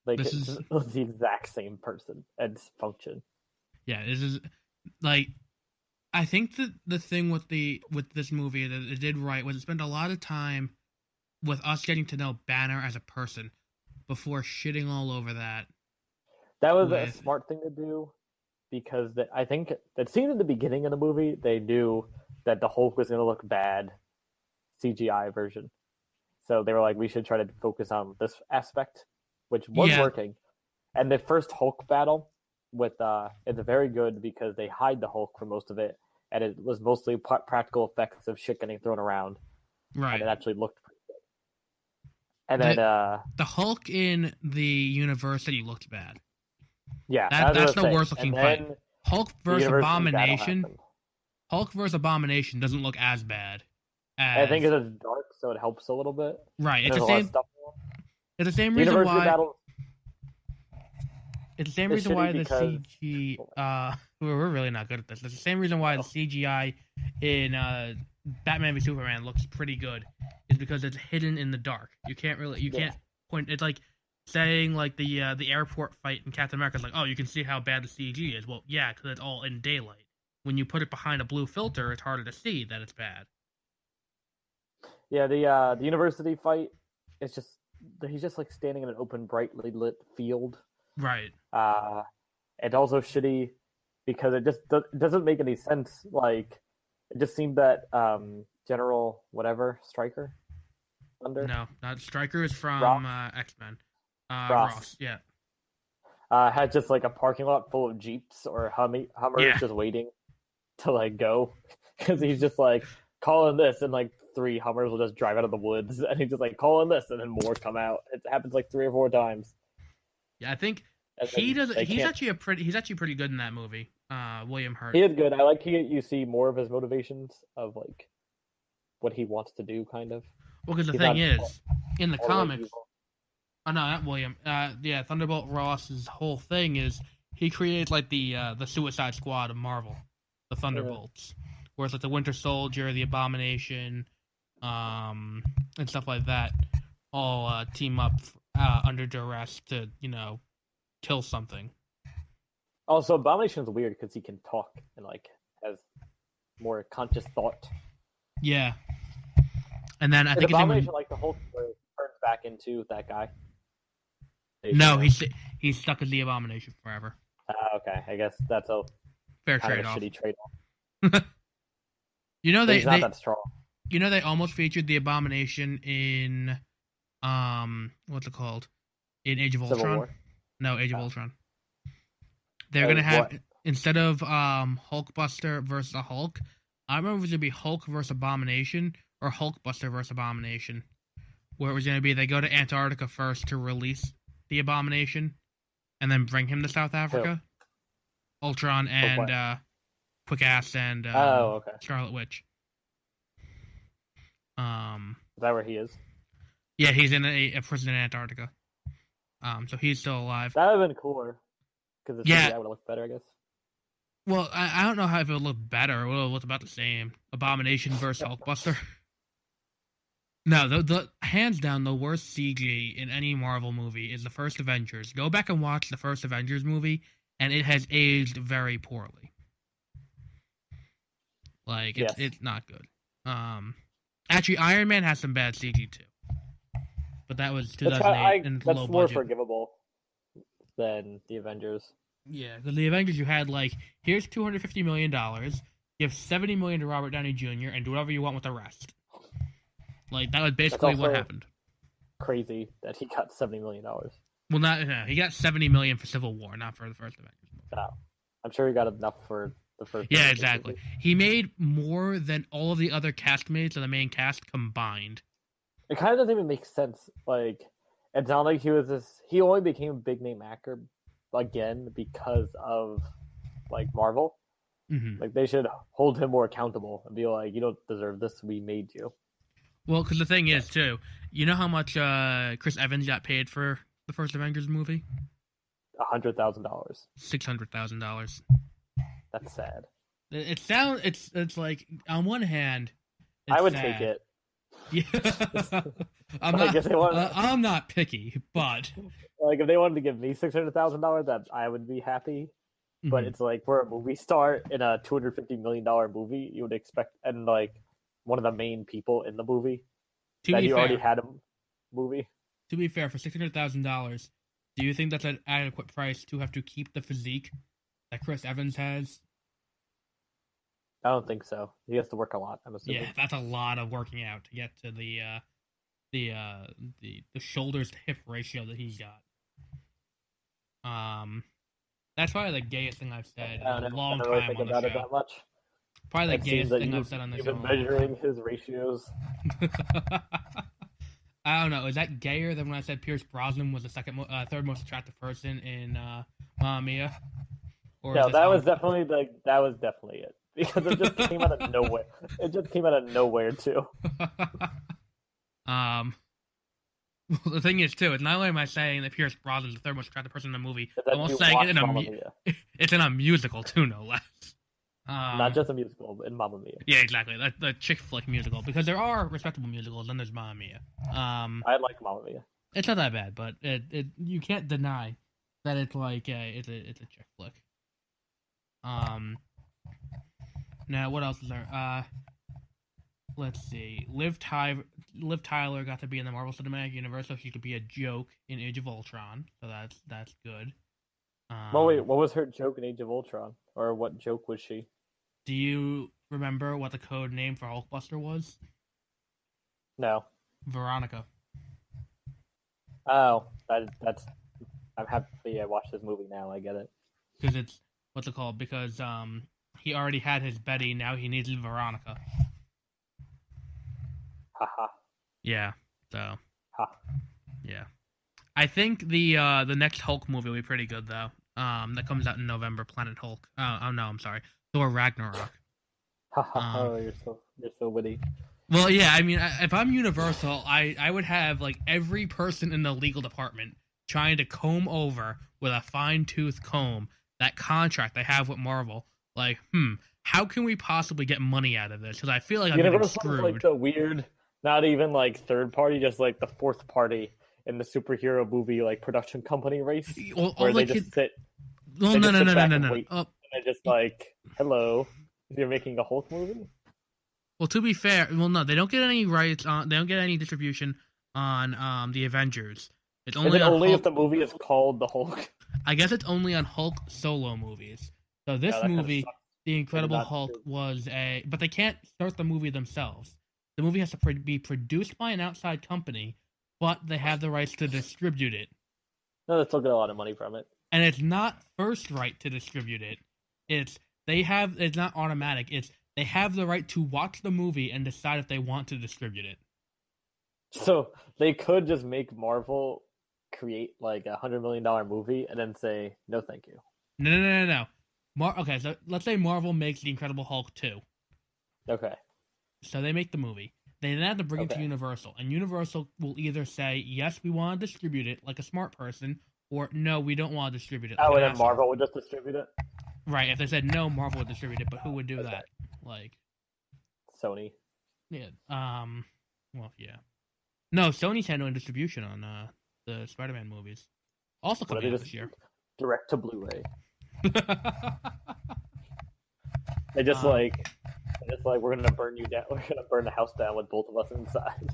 Like it's the exact same person and function. Yeah, this is like I think that the thing with this movie that it did right was it spent a lot of time with us getting to know Banner as a person before shitting all over that. That was a smart thing to do because I think that scene at the beginning of the movie, they knew that the Hulk was going to look bad, CGI version. So they were like, we should try to focus on this aspect, which was working. And the first Hulk battle it's very good because they hide the Hulk for most of it, and it was mostly practical effects of shit getting thrown around. Right. And it actually looked pretty good. And then the Hulk in the university looked bad. Yeah, that's the worst looking fight. Hulk versus Abomination. Hulk versus Abomination doesn't look as bad. I think it's dark, so it helps a little bit. Right. It's the same. It's the same reason why. Battle, it's the same reason why the CG. We're really not good at this. It's the same reason why the CGI in Batman v Superman looks pretty good. Is because it's hidden in the dark. You can't point. It's like saying like the airport fight in Captain America is like, oh, you can see how bad the CG is. Well, yeah, because it's all in daylight. When you put it behind a blue filter, it's harder to see that it's bad. Yeah, the university fight, he's just like standing in an open, brightly lit field. Right. It's also shitty because it just doesn't make any sense. Like, it just seemed that General whatever Stryker, No, not Stryker is from X-Men. Ross, yeah. Had just like a parking lot full of Jeeps or Hummers just waiting to like go because he's just like calling this and like 3 Hummers will just drive out of the woods and he's just like calling this and then more come out. It happens like 3 or 4 times. Yeah, I think he does. He's actually pretty good in that movie. William Hurt. He is good. I like you see more of his motivations of like what he wants to do, kind of. Well, because the thing is, in the comics. Oh no, not William. Thunderbolt Ross's whole thing is he created like the Suicide Squad of Marvel, the Thunderbolts, where it's like the Winter Soldier, the Abomination, and stuff like that, all team up under duress to kill something. Also, Abomination is weird because he can talk and like has more conscious thought. Yeah, and then I think Abomination like the Hulk turns back into that guy. No, he's stuck as the Abomination forever. Okay, I guess that's a fair trade-off. Shitty trade-off. He's not that strong. They almost featured the Abomination in what's it called? In Age of Ultron? War? No, Age of Ultron. They're gonna have instead of Hulkbuster versus a Hulk, I remember it was gonna be Hulk versus Abomination or Hulkbuster versus Abomination. Where it was gonna be they go to Antarctica first to release the Abomination and then bring him to South Africa. Who? Ultron and Quick Ass and Scarlet Witch. Is that where he is? Yeah, he's in a prison in Antarctica. So he's still alive. That would have been cooler. Because the CGI would have looked better, I guess. Well, I don't know how if it would look better. It would have looked about the same. Abomination versus Hulkbuster. No, the hands down the worst CG in any Marvel movie is the first Avengers. Go back and watch the first Avengers movie, and it has aged very poorly. Like it's not good. Actually, Iron Man has some bad CG too, but that was 2008 and that's low more budget. forgivable than the Avengers. Yeah, because the Avengers, you had like, here's $250 million, give $70 million to Robert Downey Jr. and do whatever you want with the rest. Like that was basically what happened. Crazy that he got $70 million. Well, no, he got $70 million for Civil War, not for the first Avengers movie. No, I'm sure he got enough for the first. Yeah, Avengers exactly. movie. He made more than all of the other castmates of the main cast combined. It kind of doesn't even make sense. Like, it's not like he was this. He only became a big name actor again because of like Marvel. Mm-hmm. Like they should hold him more accountable and be like, you don't deserve this. We made you. Well, because the thing is, too, you know how much Chris Evans got paid for the first Avengers movie? $100,000. $600,000. That's sad. It's like, on one hand, I would sad. take it. Yeah. I'm not picky, but like if they wanted to give me $600,000, that I would be happy. Mm-hmm. But it's like for a movie star in a $250 million movie, you would expect, and like one of the main people in the movie already had a movie. To be fair, for $600,000, do you think that's an adequate price to have to keep the physique that Chris Evans has? I don't think so. He has to work a lot, I'm assuming. Yeah, that's a lot of working out to get to the shoulders to hip ratio that he's got. That's probably the gayest thing I've said in a long time really think on the about show. It that much. Probably the gayest thing I've said on the show. You've been measuring his ratios. I don't know. Is that gayer than when I said Pierce Brosnan was the third most attractive person in Mamma Mia? No, that was definitely it. Because it just came out of nowhere. It just came out of nowhere too. Well, the thing is too, it's not only am I saying that Pierce Brosnan is the third most attractive person in the movie, I'm also saying it it's in a musical too, no less. Not just a musical, but in Mamma Mia. Yeah, exactly. The chick flick musical, because there are respectable musicals, and there's Mamma Mia. I like Mamma Mia. It's not that bad, but it you can't deny that it's like it's a chick flick. Now what else is there? Let's see. Liv Tyler got to be in the Marvel Cinematic Universe, so she could be a joke in Age of Ultron. So that's good. Well, wait, what was her joke in Age of Ultron? Or what joke was she? Do you remember what the code name for Hulkbuster was? No. Veronica. Oh, that's. I'm happy I watched this movie now. I get it. Because it's what's it called? Because he already had his Betty. Now he needs Veronica. Haha. Yeah. So. Ha. Yeah. I think the next Hulk movie will be pretty good though. That comes out in November. Planet Hulk. Oh no, I'm sorry. Thor Ragnarok. Oh, you're so witty. Well, yeah. I mean, if I'm Universal, I would have like every person in the legal department trying to comb over with a fine-tooth comb that contract they have with Marvel. Like, how can we possibly get money out of this? Because I feel like I'm getting screwed. Like the weird, not even like third party, just like the fourth party in the superhero movie like production company race, where they just sit. Well, no. And they're just like, hello, you're making a Hulk movie? Well, to be fair, no, they don't get any rights on. They don't get any distribution on the Avengers. It's only if the movie is called The Hulk. I guess it's only on Hulk solo movies. So this movie, The Incredible Hulk, was but they can't start the movie themselves. The movie has to be produced by an outside company, but they have the rights to distribute it. No, they still get a lot of money from it. And it's not first right to distribute it. It's not automatic. It's they have the right to watch the movie and decide if they want to distribute it. So they could just make Marvel create like $100 million movie and then say, no, thank you. No. Okay, so let's say Marvel makes The Incredible Hulk 2. Okay. So they make the movie. They then have to bring it to Universal, and Universal will either say, yes, we want to distribute it like a smart person, or no, we don't want to distribute it like and an then asshole. Marvel would just distribute it? Right, if they said no, Marvel would distribute it, but who would do that? Like... Sony. Yeah, well, yeah. No, Sony's handling distribution on the Spider-Man movies. Also coming out this year. Direct to Blu-ray. They just we're gonna burn you down. We're gonna burn the house down with both of us inside.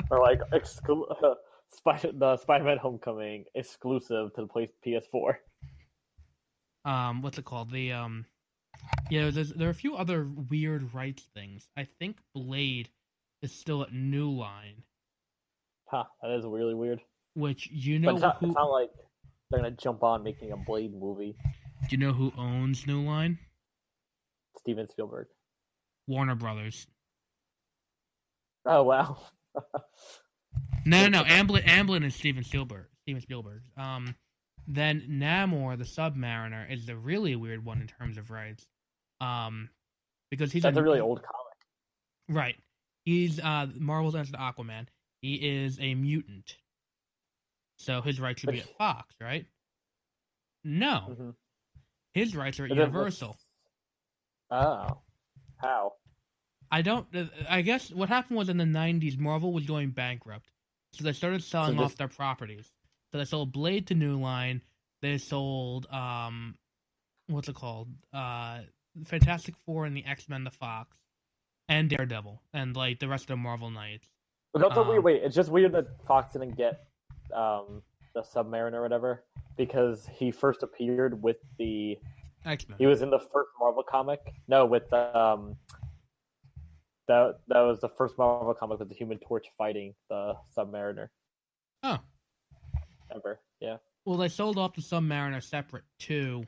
Or like the Spider-Man Homecoming exclusive to the PS4. What's it called? The there are a few other weird rights things. I think Blade is still at New Line. Huh, that is really weird. Which it's not like they're gonna jump on making a Blade movie. Do you know who owns New Line? Steven Spielberg. Warner Brothers. Oh wow. No. Amblin is Steven Spielberg. Then Namor, the Submariner, is the really weird one in terms of rights. Because that's a really old comic. Right. He's Marvel's answer to Aquaman. He is a mutant. So his rights should be at Fox, right? No. Mm-hmm. His rights are at Universal. Oh. How? I guess what happened was in the 90s, Marvel was going bankrupt. So they started selling off their properties. So they sold Blade to New Line. They sold, what's it called? Fantastic Four and the X-Men to Fox. And Daredevil. And, like, the rest of the Marvel Knights. But that's a weird It's just weird that Fox didn't get the Submariner or whatever. Because he first appeared with the... X-Men. He was in the first Marvel comic. No, with the... That was the first Marvel comic with the Human Torch fighting the Submariner. Oh. Ever, yeah. Well, they sold off the Submariner separate to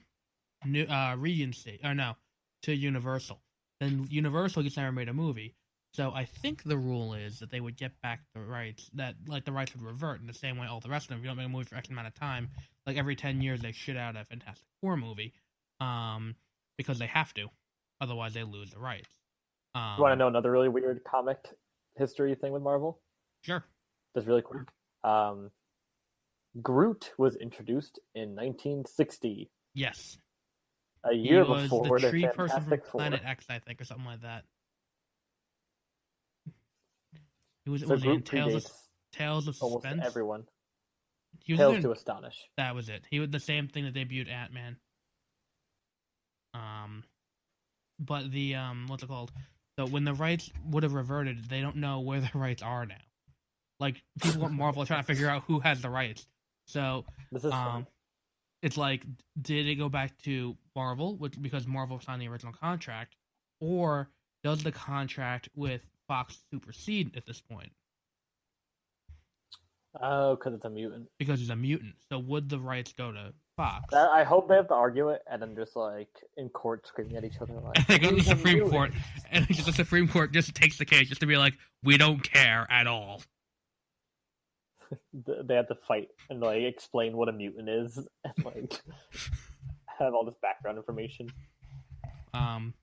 Regency. Or no, to Universal. Then Universal just never made a movie. So I think the rule is that they would get back the rights, that like the rights would revert in the same way all the rest of them. If you don't make a movie for X amount of time, like every 10 years they shit out a Fantastic Four movie. Because they have to. Otherwise they lose the rights. You want to know another really weird comic history thing with Marvel? Sure. That's really quick. Groot was introduced in 1960. Yes. A year he was before the tree the person from Fantastic Four. Planet X, I think, or something like that. He was, so was Groot in Tales of almost Suspense? Everyone. Tales to Astonish. That was it. He was the same thing that debuted Ant-Man. But the what's it called? So when the rights would have reverted, they don't know where the rights are now. Like people at Marvel are trying to figure out who has the rights. So this is it's like, did it go back to Marvel, because Marvel signed the original contract, or does the contract with Fox supersede at this point? Oh, because it's a mutant. Because he's a mutant. So would the rights go to Fox? I hope they have to argue it, and then just like in court screaming at each other like. They go to the Supreme Court, and the Supreme Court just takes the case just to be like, we don't care at all. They have to fight and like explain what a mutant is, and like have all this background information. And,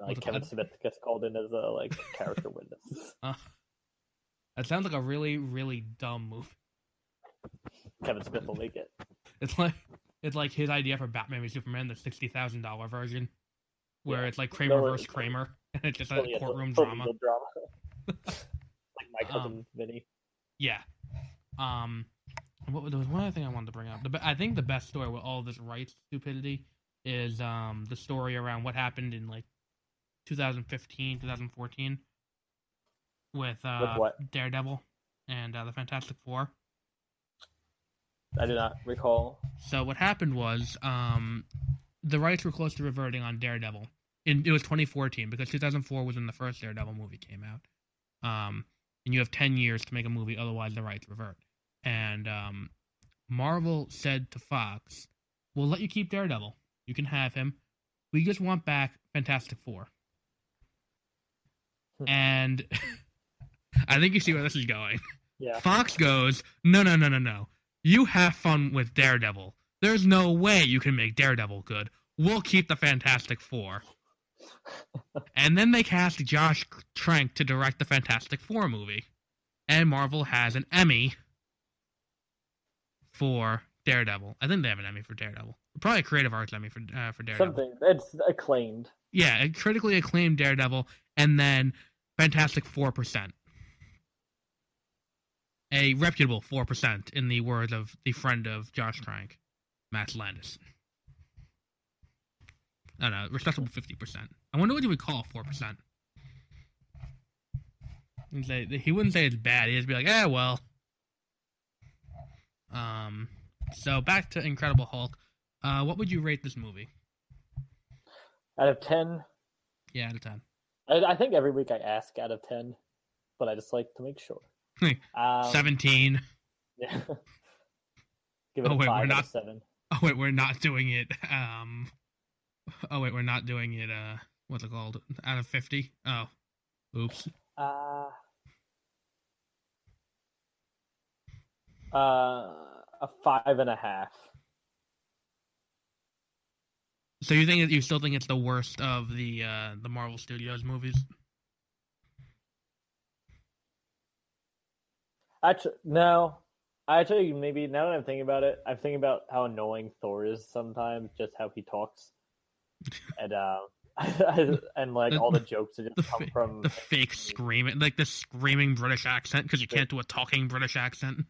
like Kevin Smith gets called in as a like character witness. That sounds like a really, really dumb movie. Kevin Smith will make it. It's like his idea for Batman v Superman, the $60,000 version, where it's like Kramer versus Kramer, and it's just a courtroom drama. Like My Cousin Vinny. Yeah. There was one other thing I wanted to bring up. I think the best story with all this rights stupidity is the story around what happened in like 2015, 2014 with what? Daredevil and the Fantastic Four. I do not recall. So what happened was the rights were close to reverting on Daredevil. It was 2014 because 2004 was when the first Daredevil movie came out. And you have 10 years to make a movie, otherwise the rights revert. And Marvel said to Fox, we'll let you keep Daredevil. You can have him. We just want back Fantastic Four. And I think you see where this is going. Yeah. Fox goes, no. You have fun with Daredevil. There's no way you can make Daredevil good. We'll keep the Fantastic Four. And then they cast Josh Trank to direct the Fantastic Four movie. And Marvel has an Emmy for Daredevil. I think they have an Emmy for Daredevil. Probably a Creative Arts Emmy for Daredevil. Something. It's acclaimed. Yeah, a critically acclaimed Daredevil, and then Fantastic 4%. A reputable 4%, in the words of the friend of Josh Trank, Matt Landis. I don't know, respectable 50%. I wonder what he would call 4%. He wouldn't say it's bad. He'd just be like, well. So back to Incredible Hulk. What would you rate this movie? Out of 10? Yeah, out of 10. I think every week I ask out of 10, but I just like to make sure. 17. Yeah. Give it a 5 out of 7. Oh, wait, we're not doing it. We're not doing it. What's it called? Out of 50? Oh. Oops. A 5.5. So you still think it's the worst of the Marvel Studios movies? Actually, no. Actually, maybe now that I'm thinking about it, I'm thinking about how annoying Thor is sometimes, just how he talks, and and like all the jokes that just come from the fake screaming, like the screaming British accent, because you can't do a talking British accent.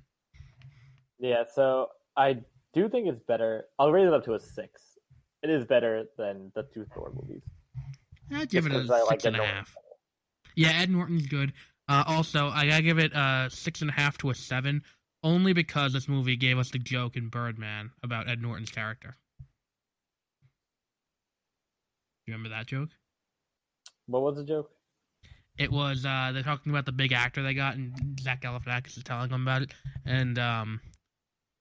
Yeah, so I do think it's better. I'll raise it up to a 6. It is better than the 2 Thor movies. I'd give it a 6.5. Yeah, Ed Norton's good. Also, I gotta give it a 6.5 to a 7, only because this movie gave us the joke in Birdman about Ed Norton's character. You remember that joke? What was the joke? It was they're talking about the big actor they got, and Zach Galifianakis is telling them about it, and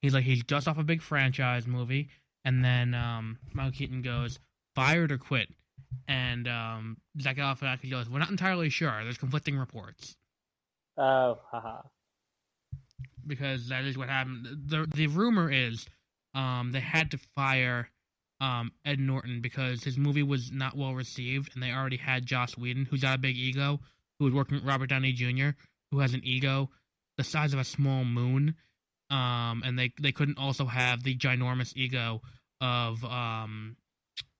he's like, he's just off a big franchise movie, and then Michael Keaton goes, fired or quit, and Zach Galifianakis goes, we're not entirely sure. There's conflicting reports. Oh, haha. Because that is what happened. The rumor is they had to fire Ed Norton because his movie was not well received, and they already had Joss Whedon, who's got a big ego, who was working with Robert Downey Jr., who has an ego the size of a small moon, and they couldn't also have the ginormous ego of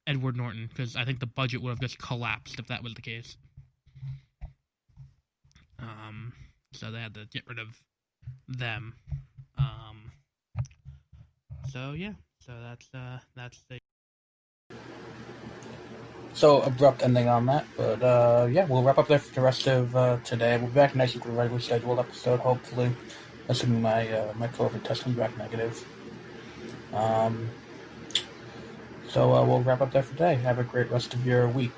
Edward Norton, because I think the budget would have just collapsed if that was the case. So they had to get rid of them. So yeah, so that's the. So abrupt ending on that, but yeah, we'll wrap up there for the rest of today. We'll be back next week with a regularly scheduled episode, hopefully, assuming my COVID test comes back negative. So we'll wrap up there for today. Have a great rest of your week.